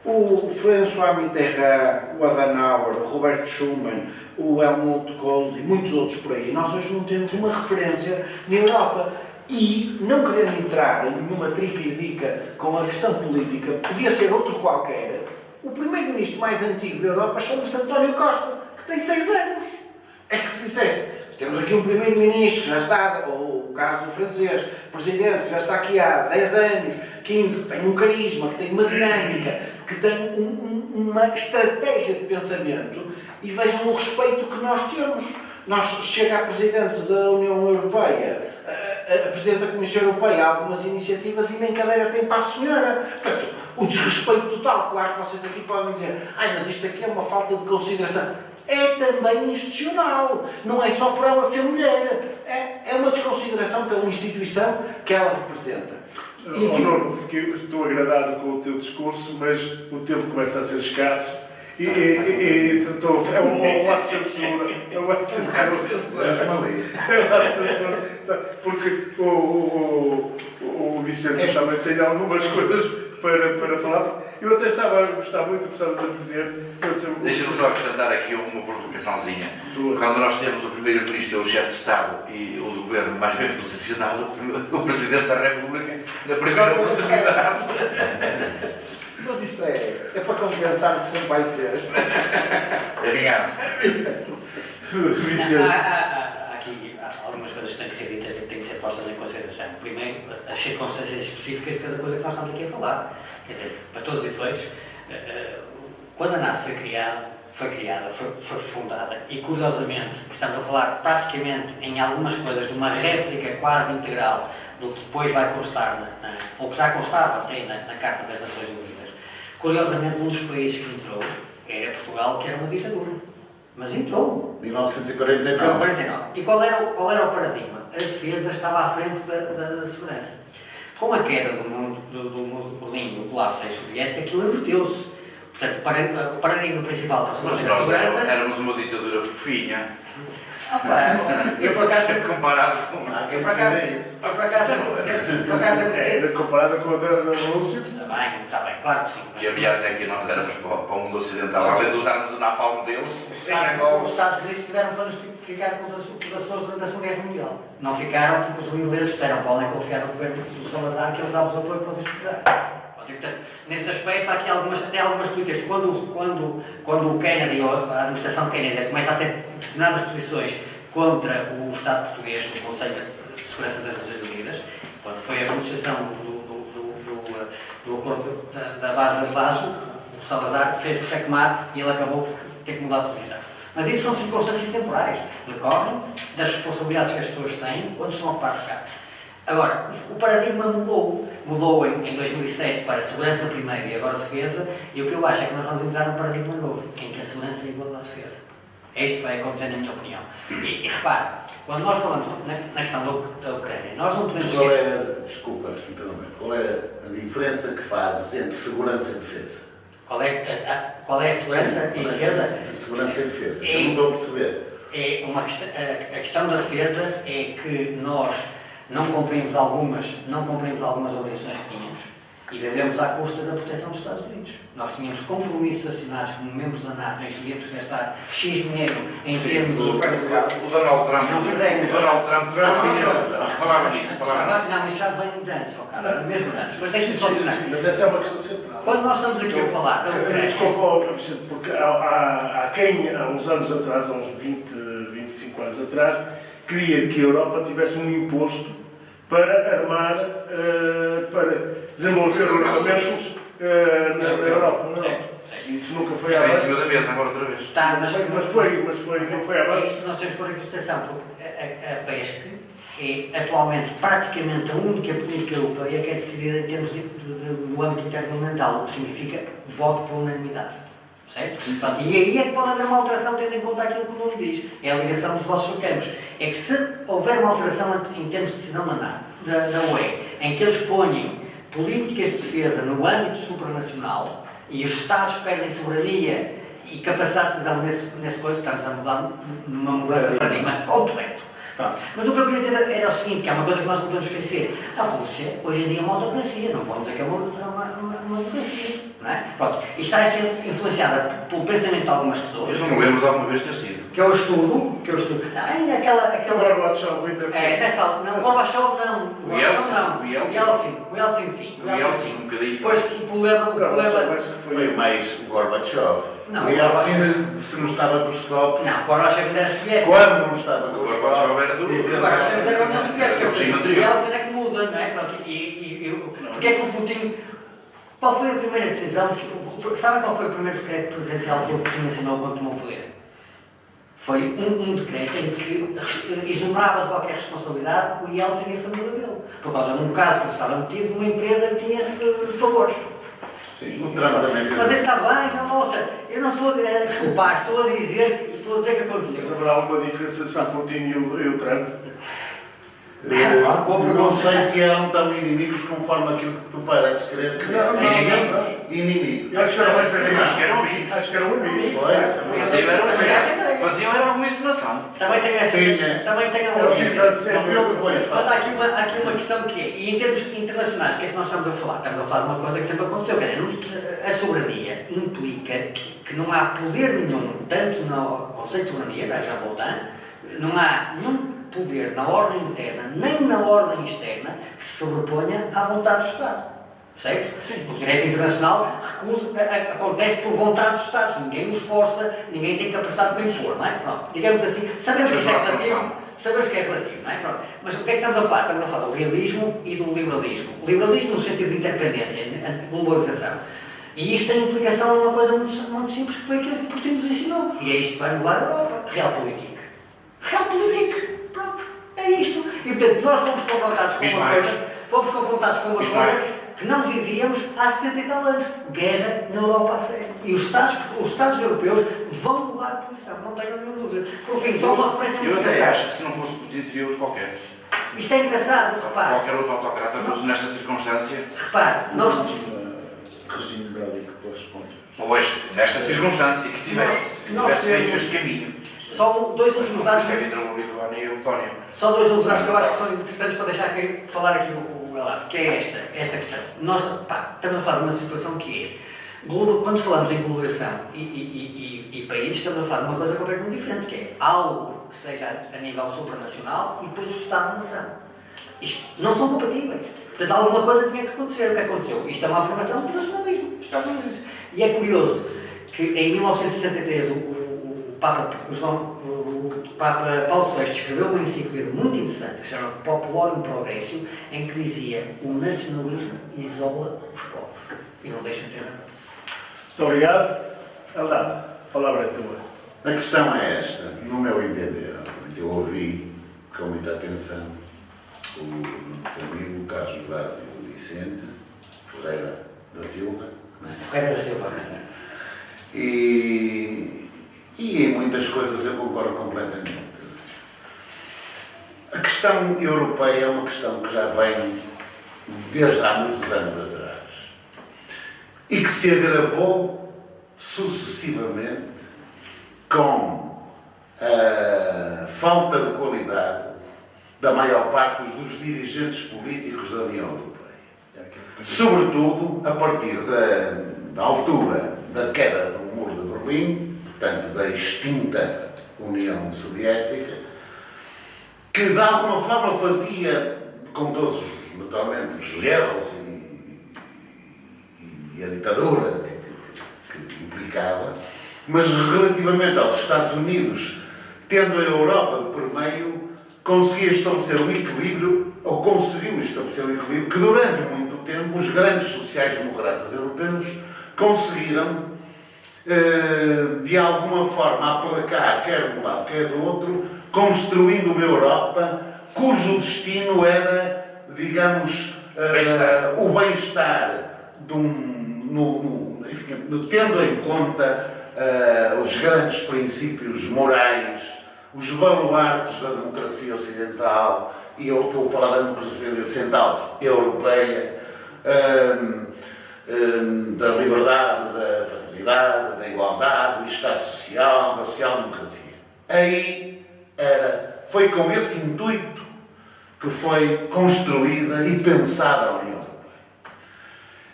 o François Mitterrand, o Adenauer, o Robert Schuman, o Helmut Kohl e muitos outros por aí, nós hoje não temos uma referência na Europa. E, não querendo entrar em nenhuma trica e dica com a questão política, podia ser outro qualquer, o primeiro-ministro mais antigo da Europa chama-se António Costa, que tem 6 anos. É que se dissesse, temos aqui um primeiro-ministro que já está, ou o caso do francês, presidente que já está aqui há 10 anos, 15, que tem um carisma, que tem uma dinâmica, que tem uma estratégia de pensamento, e vejam o respeito que nós temos. Nós, chega a Presidente da União Europeia, a Presidente da Comissão Europeia, há algumas iniciativas e nem cadeira tem para a senhora. Portanto, o desrespeito total, claro que vocês aqui podem dizer, mas isto aqui é uma falta de consideração. É também institucional, não é só por ela ser mulher, é uma desconsideração pela instituição que ela representa. Nuno, estou agradado com o teu discurso, mas o tempo começa a ser escasso. É um lado de censura. É um lado de censura. Porque o Vicente também tem algumas coisas para falar. Eu até estava a gostar muito do que estavas a dizer. Deixa-me só acrescentar aqui uma provocaçãozinha. Quando nós temos o Primeiro-Ministro, o Chefe de Estado e o Governo mais bem posicionado, o Presidente da República, na primeira oportunidade. Mas isso é para compensar o que o seu pai fez. É vingança. Há aqui algumas coisas que têm que ser ditas e que têm que ser postas em consideração. Primeiro, as circunstâncias específicas de cada coisa que nós estamos aqui a falar. Quer dizer, para todos os efeitos, quando a NATO foi criada, foi fundada, e curiosamente, estamos a falar praticamente em algumas coisas de uma réplica quase integral do que depois vai constar, ou que já constava até na Carta das Nações Unidas. Curiosamente, um dos países que entrou era Portugal, que era uma ditadura. Mas entrou. 1949. E qual era o paradigma? A defesa estava à frente da segurança. Com a queda do Berlim, do colapso soviético, aquilo inverteu-se. Portanto, o paradigma principal para a Mas segurança... nós éramos uma ditadura fofinha. Eu por acaso... Comparado com... Eu por acaso... Era comparada com a da Rússia. Está bem, claro que sim. E aliás é que nós éramos para o mundo ocidental, além de usarmos o napalm deles, Os Estados Unidos tiveram para nos ficar com os Açores durante a Segunda Guerra Mundial. Não ficaram porque os ingleses disseram podem confiar no governo do Salazar que eles dão-vos apoio para vocês estudarem. Portanto, nesse aspecto há aqui algumas políticas. Quando o Kennedy, ou a administração de Kennedy, começa a ter determinadas posições contra o Estado português no Conselho de Segurança das Nações Unidas, quando foi a negociação do acordo da base das lajes, o Salazar fez o checkmate e ele acabou por ter que mudar de posição. Mas isso são circunstâncias temporais, decorrem das responsabilidades que as pessoas têm quando estão a ocupar os cargos. Agora, o paradigma mudou em 2007 para a segurança primeiro e agora a defesa, e o que eu acho é que nós vamos entrar num paradigma novo, em que a segurança é igual à defesa. É isto que vai acontecer na minha opinião. E repare, quando nós falamos na questão da Ucrânia, nós não podemos esquecer... Desculpa, qual é a diferença que fazes entre segurança e defesa? Qual é a segurança e defesa? Segurança e defesa. Eu não estou a perceber. A questão da defesa é que nós não cumprimos algumas obrigações que tínhamos e vivemos à custa da proteção dos Estados Unidos. Nós tínhamos compromissos assinados como membros da NATO em que tínhamos que gastar X dinheiro em termos de... O Donald Trump. Não fizemos. O Donald Trump falava nisso. Não, mas já vem de antes, mesmo antes. Mas deixe-me só dizer. Mas essa é uma questão central. Quando nós estamos aqui a falar da Ucrânia... Desculpa, Vicente, porque há quem, há uns anos atrás, há uns 20, 25 anos atrás, queria que a Europa tivesse um imposto para armar, para desenvolver armamentos na Europa. Isso nunca foi à Está em base. cima da mesa agora outra vez. Mas foi à É base. isto que nós temos que pôr em consideração, porque a pesca é atualmente praticamente a única política europeia que é decidida em termos do âmbito intergovernamental, o que significa voto por unanimidade. Certo? E aí é que pode haver uma alteração tendo em conta aquilo que o nome diz. É a ligação dos vossos campos. É que se houver uma alteração em termos de decisão da UE, em que eles ponham políticas de defesa no âmbito supranacional e os Estados perdem soberania e capacidade de decisão nesse coisa, estamos a mudar numa mudança de paradigma completo. Pronto. Mas o que eu queria dizer era o seguinte, que é uma coisa que nós não podemos esquecer. A Rússia, hoje em dia, é uma autocracia. Não vamos dizer que é uma autocracia. Não é? Pronto. E está a ser influenciada pelo pensamento de algumas pessoas. Eu não me lembro de alguma vez ter sido. Que eu estudo. O Gorbachev ainda não, o Gorbachev não. O Yeltsin não. O Yeltsin sim. O Yeltsin um bocadinho. Depois o problema... Foi mais o Gorbachev. Não, O Yeltsin, se não estava com os copos, Não, o Gorbachev ainda era soviético. quando não estava com O os Gorbachev copos, era do... O Gorbachev ainda era União Soviética. Era o regime O anterior. Yeltsin é que muda, não é? Porque é que o Putin... Qual foi a primeira decisão? Sabe qual foi o primeiro decreto presidencial que o Putin assinou quando tomou o poder? Foi um decreto em que exonerava de qualquer responsabilidade o Yeltsin e a família dele. Por causa de um caso que ele estava metido numa empresa que tinha favores. sim, o Trump também fez Mas ele isso. está bem, não, ouça, eu não estou a desculpar, estou a dizer que aconteceu. Mas haverá uma diferença entre o Putin e o Trump? Não sei se eram tão inimigos conforme aquilo que tu pareces querer criar. Inimigos. Eu acho que eram mais Acho que eram amigos. Acho que eram amigos. Faziam era alguma encenação. Também tenho essa. Sim, Também tenho a Não viu depois, Mas há aqui uma questão que é, e em termos internacionais, o que é que nós estamos a falar? Estamos a falar de uma coisa que sempre aconteceu, quer dizer, a soberania implica que não há poder nenhum, tanto no conceito de soberania, já voltando, não há nenhum poder na ordem interna, nem na ordem externa, que se sobreponha à vontade do Estado. Certo? Sim. O direito internacional acontece por vontade dos Estados. Ninguém os força, ninguém tem capacidade para impor, não é? Pronto. Digamos assim, sabemos que isto é relativo. sabemos que é relativo, não é? Pronto. Mas o que é que estamos a falar? Estamos a falar do realismo e do liberalismo. O liberalismo no sentido de interdependência, de globalização. E isto tem implicação numa coisa muito simples, que foi aquilo que Putin nos ensinou. E é isto que vai levar a Europa. Realpolitik. Realpolitik. Pronto. É isto. E portanto, nós fomos confrontados com uma coisa que não vivíamos há 70 e tal anos. Guerra na Europa a sério. E os Estados europeus vão levar a posição. Não tenho nenhuma dúvida. Por fim, só uma referência Eu muito até engraçada. acho que se não fosse Putin seria outro qualquer. Isto é engraçado, repare. Qualquer outro autocrata nesta circunstância. Repare, nós... Regime bélico para responder. Hoje, nesta circunstância que tivesse feito este caminho. Só dois últimos dados. Isto é entre o Lituânia e o Letónia. Só dois últimos dados que eu acho que são interessantes para deixar aqui, falar aqui o relato, que é esta questão. Nós estamos a falar de uma situação que é, quando falamos em globalização e países, estamos a falar de uma coisa completamente diferente, que é algo que seja a nível supranacional e depois o Estado-nação. Isto não são compatíveis. Portanto, alguma coisa tinha que acontecer. O que aconteceu? Isto é uma afirmação do nacionalismo. E é curioso que em 1963 o Papa Paulo VI escreveu uma encíclica muito interessante que se chama Populorum Progressio, em que dizia: o nacionalismo isola os povos e não deixa de ter razão. Muito obrigado. Alado, a palavra é tua. A questão é esta, no meu entender. Eu ouvi com muita atenção o amigo Carlos Vaz e o Vicente Ferreira da Silva, né? Ferreira da Silva. E em muitas coisas eu concordo completamente. A questão europeia é uma questão que já vem desde há muitos anos atrás e que se agravou sucessivamente com a falta de qualidade da maior parte dos dirigentes políticos da União Europeia. Sobretudo a partir da altura da queda do Muro de Berlim, portanto da extinta União Soviética, que de alguma forma fazia, com todos naturalmente os erros e a ditadura que implicava, mas relativamente aos Estados Unidos, tendo a Europa de por meio, conseguia estabelecer um equilíbrio, ou conseguiu estabelecer um equilíbrio, que durante muito tempo os grandes sociais-democratas europeus conseguiram, de alguma forma, aplacar, quer de um lado, quer do outro, construindo uma Europa cujo destino era, digamos, o bem-estar tendo em conta os grandes princípios morais, os baluartes da democracia ocidental, e eu estou a falar da democracia ocidental europeia, da liberdade, da fraternidade, da igualdade, do Estado social, da social-democracia. Aí foi com esse intuito que foi construída e pensada a União Europeia.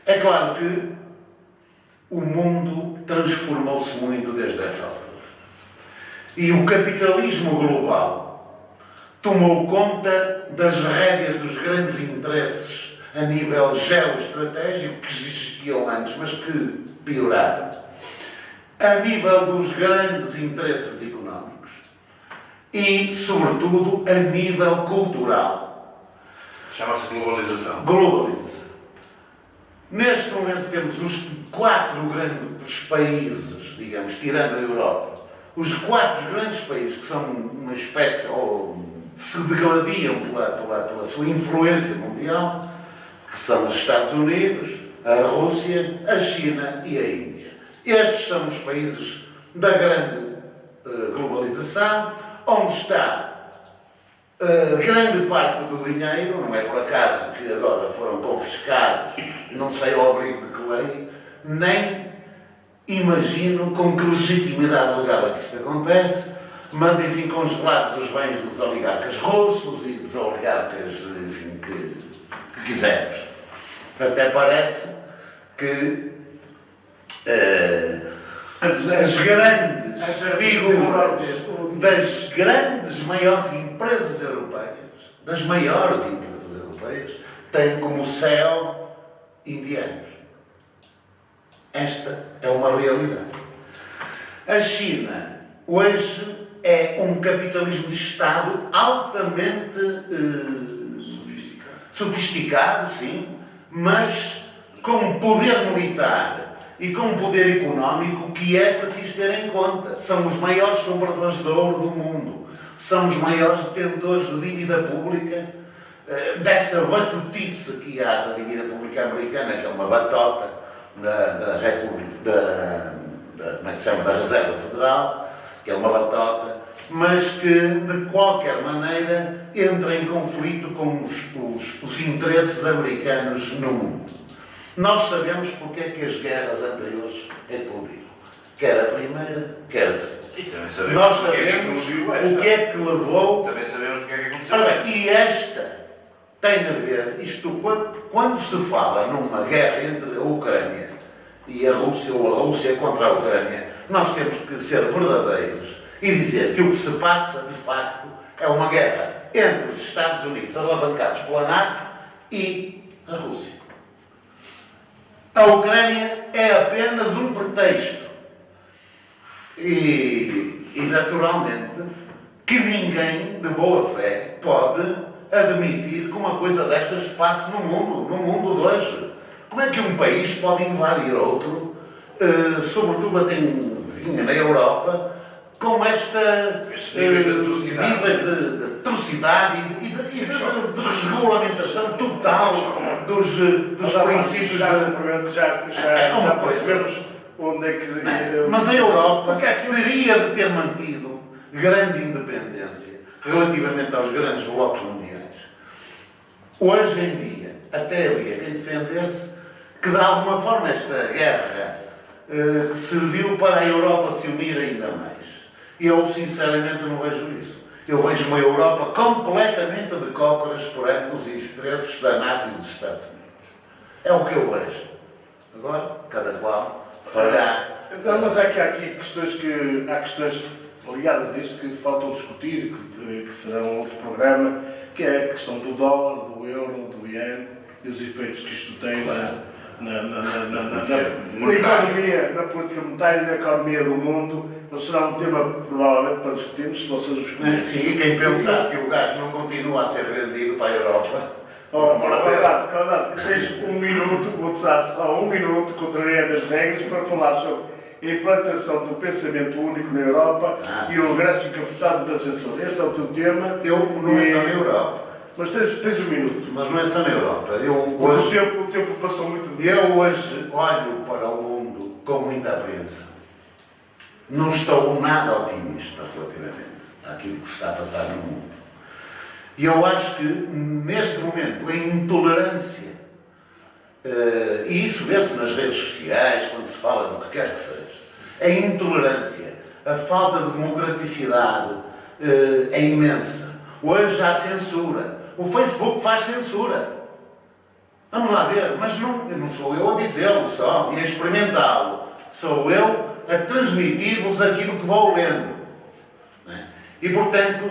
É claro que o mundo transformou-se muito desde essa altura. E o capitalismo global tomou conta das rédeas dos grandes interesses a nível geoestratégico que existiam antes, mas que pioraram. A nível dos grandes interesses económicos e, sobretudo, a nível cultural. Chama-se globalização. Globalização. Neste momento temos os 4 grandes países, digamos, tirando a Europa, os 4 grandes países que são uma espécie, ou se degladiam pela sua influência mundial, que são os Estados Unidos, a Rússia, a China e a Índia. Estes são os países da grande globalização, onde está grande parte do dinheiro, não é por acaso que agora foram confiscados, não sei ao abrigo de que lei, nem imagino com que legitimidade legal é que isto acontece, mas enfim, congelados os bens dos oligarcas russos e dos oligarcas, enfim, que quisermos. Até parece que as grandes figuras das grandes maiores empresas europeias, têm como céu indianos. Esta é uma realidade. A China hoje é um capitalismo de Estado altamente sofisticado, sim, mas com um poder militar e com um poder económico que é preciso ter em conta. São os maiores compradores de ouro do mundo, são os maiores detentores de dívida pública, dessa batutice que há da dívida pública americana, que é uma batota da República, como é que se chama, da Reserva Federal, que é uma batota, mas que, de qualquer maneira, entra em conflito com os interesses americanos no mundo. Nós sabemos porque é que as guerras anteriores eclodiram. Quer a primeira, quer a segunda. E também sabemos Nós porque é que sabemos aconteceu esta. o que é que levou... Também sabemos o que é que aconteceu. Ora bem, e esta tem a ver, isto, quando se fala numa guerra entre a Ucrânia e a Rússia, ou a Rússia contra a Ucrânia, nós temos que ser verdadeiros e dizer que o que se passa, de facto, é uma guerra entre os Estados Unidos, alavancados pela NATO, e a Rússia. A Ucrânia é apenas um pretexto. E naturalmente, que ninguém de boa fé pode admitir que uma coisa destas se passe no mundo de hoje. Como é que um país pode invadir outro, sobretudo até na Europa, com níveis de atrocidade e de desregulamentação total dos princípios Já percebemos onde é que... Mas a Europa teria de ter mantido grande independência relativamente aos grandes blocos mundiais. Hoje em dia, até havia quem defendesse que, de alguma forma, esta guerra serviu para a Europa se unir ainda mais. E eu, sinceramente, não vejo isso. Eu vejo uma Europa completamente de cócoras perante os interesses da NATO e dos Estados Unidos. É o que eu vejo. Agora, cada qual fará. Não, mas há aqui questões ligadas a isto que faltam discutir, que serão outro programa, que é a questão do dólar, do euro, do iene e os efeitos que isto tem na economia, na política monetária e na economia do mundo. Não será um tema, provavelmente, para discutirmos, se vocês os escolherem. Sim, e quem pensar que o gás não continua a ser vendido para a Europa. Verdade. Tens um minuto, vou-te dar só um minuto, contrariando as regras, para falar sobre a implantação do pensamento único na Europa e o regresso encapotado da censura. Este é o teu tema. Não é só na Europa. Mas tens um minuto. Mas não é só na Europa. O tempo passou muito de Eu hoje olho para o mundo com muita apreensão. Não estou nada otimista relativamente àquilo que se está a passar no mundo. E eu acho que, neste momento, a intolerância, e isso vê-se nas redes sociais, quando se fala do que quer que seja, a intolerância, a falta de democraticidade é imensa. Hoje há censura. O Facebook faz censura. Vamos lá ver, mas não sou eu a dizê-lo só e a experimentá-lo. Sou eu a transmitir-vos aquilo que vou lendo. E, portanto,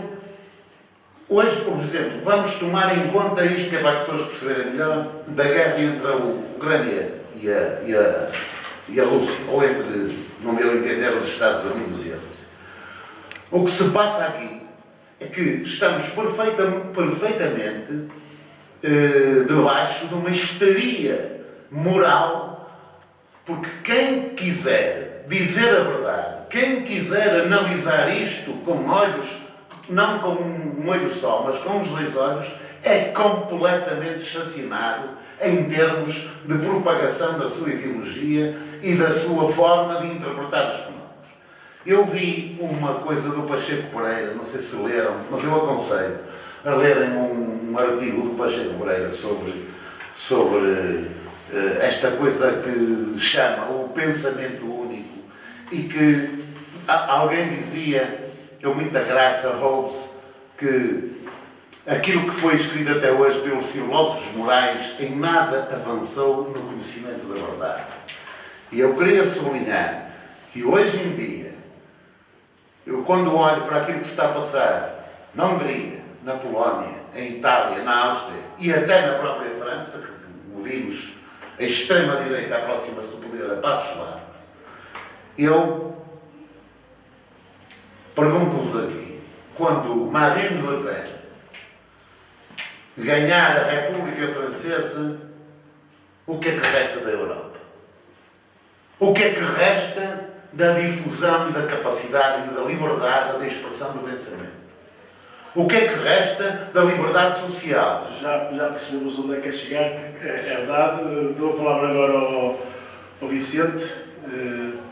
hoje, por exemplo, vamos tomar em conta isto que é para as pessoas perceberem melhor, da guerra entre a Ucrânia e a Rússia, ou entre, no meu entender, os Estados Unidos e a Rússia. O que se passa aqui é que estamos perfeitamente debaixo de uma histeria moral, porque quem quiser dizer a verdade, quem quiser analisar isto com olhos, não com um olho só, mas com os dois olhos, é completamente chacinado em termos de propagação da sua ideologia e da sua forma de interpretar os fenómenos. Eu vi uma coisa do Pacheco Pereira, não sei se leram, mas eu aconselho a lerem um artigo do Pacheco Pereira sobre esta coisa que chama o pensamento único e que alguém dizia, com muita graça, Hobbes, que aquilo que foi escrito até hoje pelos filósofos morais em nada avançou no conhecimento da verdade. E eu queria sublinhar que hoje em dia, eu quando olho para aquilo que se está a passar na Hungria, na Polónia, em Itália, na Áustria e até na própria França, porque vimos a extrema-direita aproxima-se do poder a passos largos, eu Pergunto-vos aqui, quando Marine Le Pen ganhar a República Francesa, o que é que resta da Europa? O que é que resta da difusão e da capacidade e da liberdade da expressão do pensamento? O que é que resta da liberdade social? Já percebemos onde é que é chegar, é verdade. Dou a palavra agora ao Vicente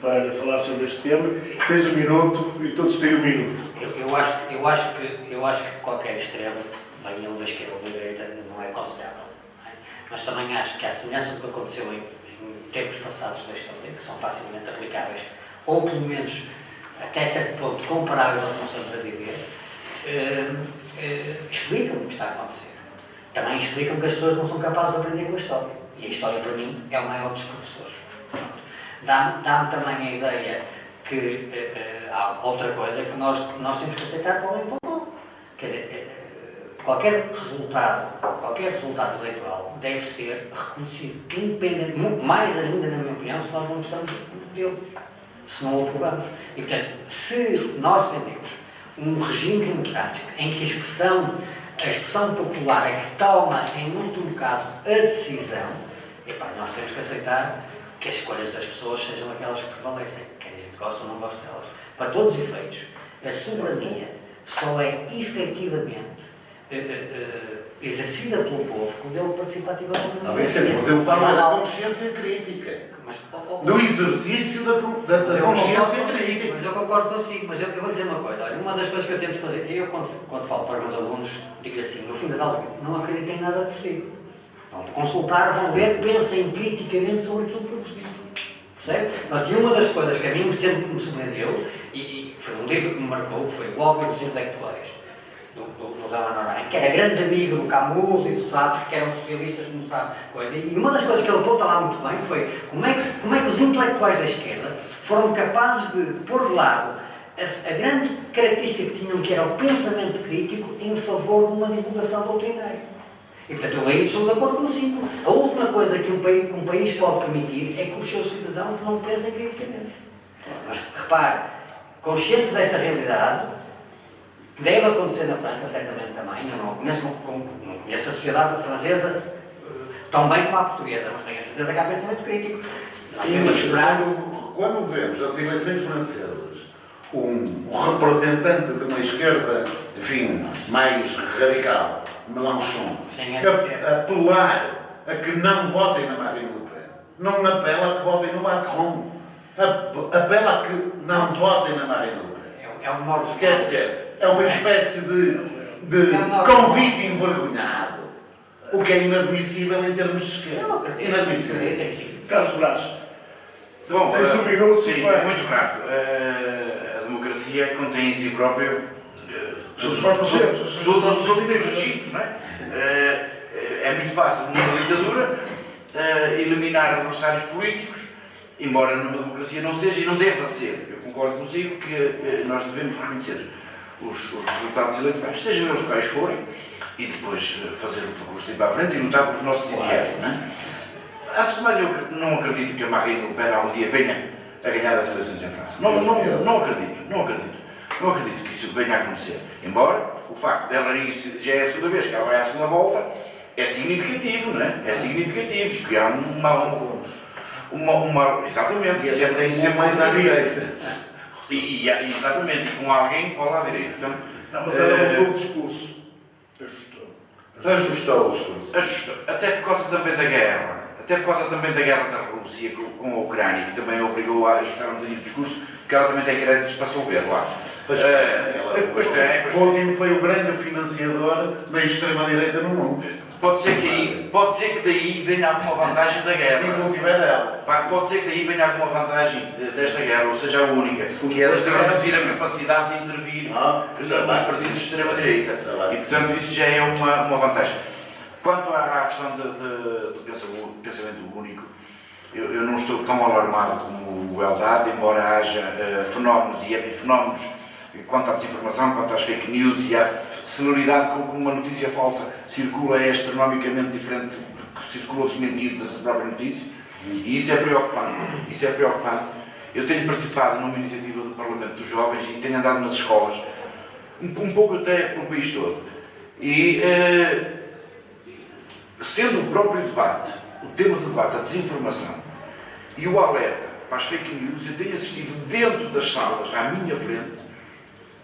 para falar sobre este tema. Tens um minuto e todos têm um minuto. Eu acho que qualquer extremo, venha ele da esquerda ou da direita, não é aconselhável. Não é? Mas também acho que, à semelhança do que aconteceu em tempos passados da história, que são facilmente aplicáveis, ou pelo menos até certo ponto comparáveis ao que nós estamos a viver, explicam o que está a acontecer. Também explicam que as pessoas não são capazes de aprender com a história. E a história, para mim, é o maior dos professores. Dá-me também a ideia que há outra coisa que nós temos que aceitar para o bem e para o mal. Quer dizer, qualquer resultado eleitoral deve ser reconhecido, independente, mais ainda, na minha opinião, se nós não gostamos dele, se não o aprovamos. E, portanto, se nós defendemos um regime democrático em que a expressão popular é que toma, em último caso, a decisão, nós temos que aceitar que as escolhas das pessoas sejam aquelas que prevalecem, quer a gente gosta ou não gosta delas. Para todos os efeitos, a soberania só é efetivamente exercida pelo povo quando ele participa ativamente. Mas eu falo da consciência crítica. Do exercício da consciência crítica. Mas eu concordo consigo, mas eu vou dizer uma coisa. Olha, uma das coisas que eu tento fazer, eu quando falo para os meus alunos, digo assim, no fim das aulas, não acreditem em nada que vos digo. Vão consultar, vão ver, pensem criticamente sobre aquilo que eu vos digo. Percebe? Mas uma das coisas que a mim sempre me surpreendeu, e foi um livro que me marcou, foi o Lobby dos Intelectuais, do Roland Arend, que era grande amigo do Camus e do Sartre, que eram socialistas, como sabe, coisa. E uma das coisas que ele aponta lá muito bem foi como é que os intelectuais da esquerda foram capazes de pôr de lado a grande característica que tinham, que era o pensamento crítico, em favor de uma divulgação doutrinária. E, portanto, eu aí estou de acordo consigo. A última coisa que um país pode permitir é que os seus cidadãos não pensem criticamente. Mas, repare, consciente desta realidade, deve acontecer na França, certamente também. Eu não conheço a sociedade francesa tão bem como a portuguesa, mas tenho a certeza que há pensamento crítico. Sim, mas quando vemos as eleições francesas um representante de uma esquerda, enfim, mais radical, Mélenchon, apelar a que não votem na Marine Le Pen, não apela a que votem no Macron, apela a que não votem na Marine Le Pen. É o menor dos Quer dizer, é uma espécie de convite envergonhado, o que é inadmissível em termos de esquerda. Inadmissível. Carlos Brás. Bom, tens um minuto, sim, muito rápido. A democracia contém em si própria todos os requisitos, não é? É muito fácil, numa ditadura, eliminar adversários políticos, embora numa democracia não seja e não deva ser. Eu concordo consigo que nós devemos reconhecer os resultados eleitorais, sejam eles quais forem, e depois fazer o percurso de ir para a frente e lutar pelos nossos ideais, não é? Antes de mais, eu não acredito que a Marine Le Pen algum dia venha a ganhar as eleições em França. Não acredito que isso venha a acontecer. Embora o facto dela ir, já é a segunda vez que ela vai à segunda volta, é significativo, não é? É significativo, porque há exatamente, sempre mais à direita. Exatamente, com alguém que fala à direita. Portanto, não, mas ela mudou o discurso. Ajustou o discurso. Ajustou. Até por causa também da guerra. Até por causa também da guerra da Rússia com a Ucrânia, que também obrigou a ajustar um bocadinho o discurso, porque ela também tem créditos para souber lá. Putin foi o grande financiador da extrema-direita no mundo. Pode ser que daí venha alguma vantagem da guerra. Inclusive é dela. Pode ser que daí venha alguma vantagem desta guerra, ou seja, a única, que é de reduzir a capacidade de intervir nos partidos de extrema-direita. E, portanto, isso já é uma vantagem. Quanto à questão do pensamento único, eu não estou tão alarmado como o Eldad, embora haja fenómenos e epifenómenos quanto à desinformação, quanto às fake news e à celeridade com que uma notícia falsa circula é astronomicamente diferente do que circula o desmentido dessa própria notícia. E isso é preocupante. Eu tenho participado numa iniciativa do Parlamento dos Jovens e tenho andado nas escolas, um pouco até pelo país todo. E, sendo o próprio debate, o tema de debate, a desinformação e o alerta para as fake news, eu tenho assistido dentro das salas, à minha frente,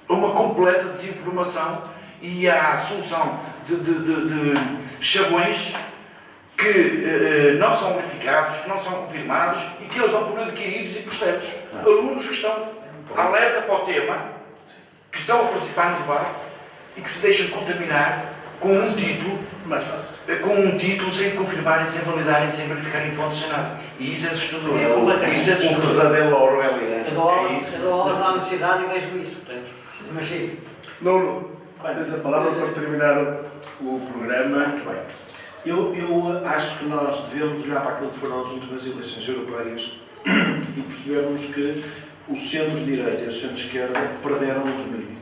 a uma completa desinformação e à solução de chavões que não são verificados, que não são confirmados e que eles dão por adquiridos e por certos. Alunos que estão alerta para o tema, que estão a participar no debate e que se deixam contaminar com um título, sem confirmarem, sem validarem, sem verificarem fontes, sem nada. E isso é assustador. Isso é assustador. Pesadelo orwelliano. Eu dou aulas na universidade e vejo isso, portanto, imagino. Nuno, tens a palavra para terminar o programa. Muito bem. Eu acho que nós devemos olhar para aquilo que foram as últimas eleições europeias e percebermos que o centro-direita e o centro-esquerda perderam o domínio.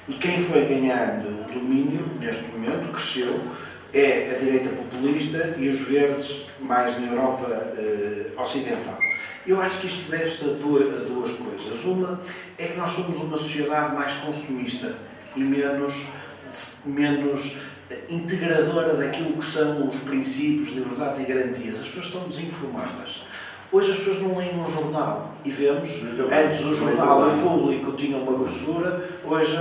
E quem foi ganhando o domínio, neste momento, cresceu, é a direita populista e os verdes mais na Europa ocidental. Eu acho que isto deve-se a duas coisas. Uma é que nós somos uma sociedade mais consumista e menos integradora daquilo que são os princípios, liberdades e garantias. As pessoas estão desinformadas. Hoje as pessoas não leem um jornal e vemos, antes o jornal público tinha uma grossura, hoje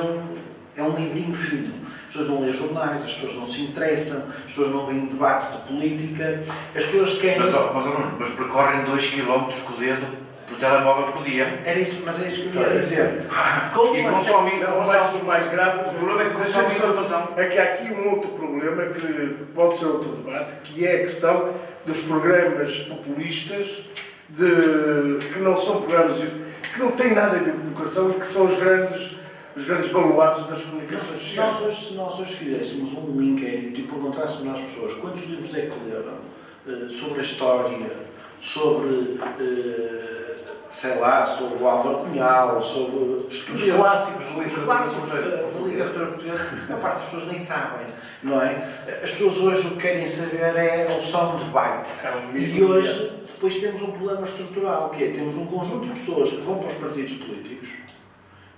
é um livrinho fino. As pessoas não leem jornais, as pessoas não se interessam, as pessoas não veem debates de política, as pessoas querem... Mas percorrem 2 km com o dedo do telemóvel por dia. Era isso que eu ia dizer. E consomem informação. O mais grave, O problema é que consomem informação. É que há aqui um outro problema que pode ser outro debate, que é a questão dos programas populistas que não são programas que não têm nada de educação e que são os grandes baluartes das comunicações sociais. Se nós hoje fizéssemos um inquérito e perguntássemos às pessoas quantos livros é que leram sobre a história, sobre sobre o Álvaro Cunhal, sobre os clássicos da literatura portuguesa, a parte das pessoas nem sabem, não é? As pessoas hoje o que querem saber é o soundbite. E hoje, depois temos um problema estrutural, que é, temos um conjunto de pessoas que vão para os partidos políticos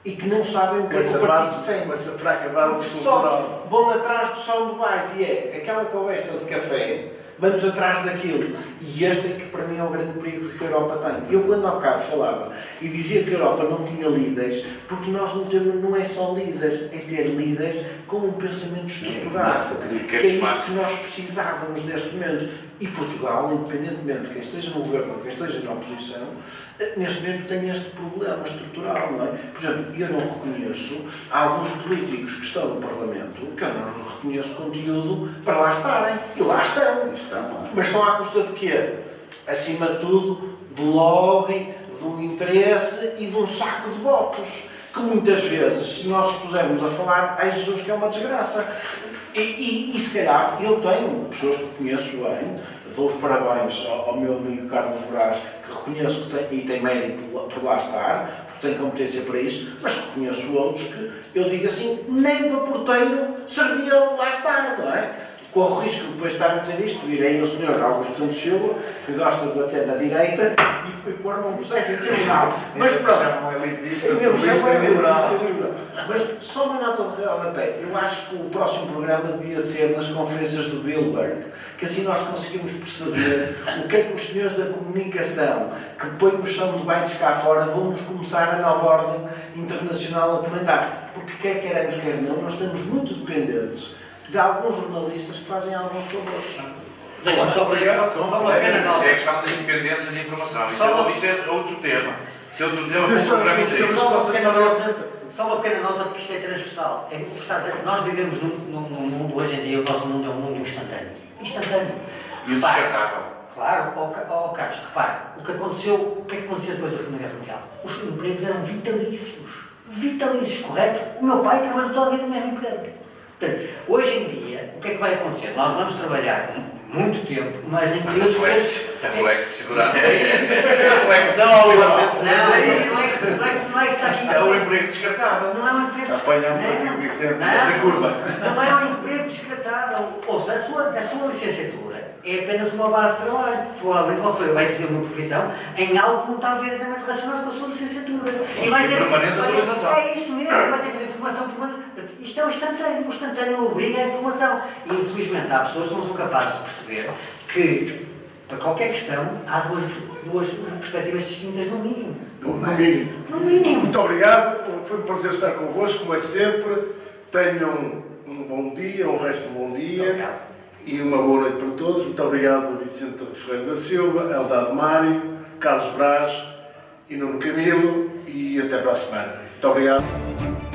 e que não sabem o que é que o partido defende. Essa fraca base Só vão atrás do soundbite e é aquela conversa de café, vamos atrás daquilo. E este é que para mim é o grande perigo que a Europa tem. Eu quando há bocado falava e dizia que a Europa não tinha líderes, porque nós não é só líderes, é ter líderes com um pensamento estruturado. Que é isto que nós precisávamos neste momento. E Portugal, independentemente de quem esteja no governo ou quem esteja na oposição, neste momento tem este problema estrutural, não é? Por exemplo, eu não reconheço alguns políticos que estão no Parlamento, que eu não reconheço conteúdo para lá estarem. E lá estão. Mas estão à custa de quê? Acima de tudo, do lobby, do interesse e de um saco de votos. Que muitas vezes, se nós nos pusermos a falar, ai Jesus, que é uma desgraça. E se calhar, eu tenho pessoas que conheço bem, dou os parabéns ao meu amigo Carlos Brás, que reconheço que tem mérito por lá estar, porque tem competência para isso, mas reconheço outros que eu digo assim, nem para porteiro servia lá estar, não é? Corro o risco de depois estar a dizer isto, irei ao Sr. Augusto Santos Silva, que gosta de bater na direita, e fui pôr-me um processo em tribunal. Mas pronto, mas só uma nota de rodapé. Eu acho que o próximo programa devia ser nas conferências do Bilderberg, que assim nós conseguimos perceber o que é que os senhores da comunicação, que põem os soundbites cá fora, vão-nos começar a nova ordem internacional a comentar. Porque quer queremos, quer não, nós estamos muito dependentes de alguns jornalistas que fazem alguns favores. Deixa-me só pegar uma pequena nota. É a questão das independências de informação. Isso é outro tema. Isso é outro tema para o programa inteiro. Só uma pequena nota, porque isto é transversal. É o que está a dizer. Nós vivemos num mundo, hoje em dia, o nosso mundo é um mundo instantâneo. Instantâneo. E o descartável. Claro, Carlos, repare, o que é que aconteceu depois da Segunda Guerra Mundial? Os empregos eram vitalícios. Vitalícios, correto? O meu pai trabalhou toda a vida no mesmo emprego. Portanto, hoje em dia, o que é que vai acontecer? Nós vamos trabalhar muito tempo, mas em períodos... Reflexo de segurança. Não é que está aqui... É um emprego descartável. Não é um emprego Apanhamos aqui o Vicente na curva. Não é um emprego descartável. Ouça, a sua licenciatura é apenas uma base de trabalho. Provavelmente vai ser uma profissão em algo que não está diretamente relacionado com a sua licenciatura. E vai ter permanente atualização. É isso mesmo, vai ter que ter formação permanente. Isto é o instantâneo obriga a informação. E infelizmente há pessoas que não são capazes de perceber que para qualquer questão há duas perspectivas distintas no mínimo. No mínimo. No mínimo. Muito obrigado, foi um prazer estar convosco, como é sempre. Tenham um bom dia, um resto de um bom dia e uma boa noite para todos. Muito obrigado, Vicente Ferreira da Silva, Eldado Mário, Carlos Brás e Nuno Camilo, e até para a semana. Muito obrigado.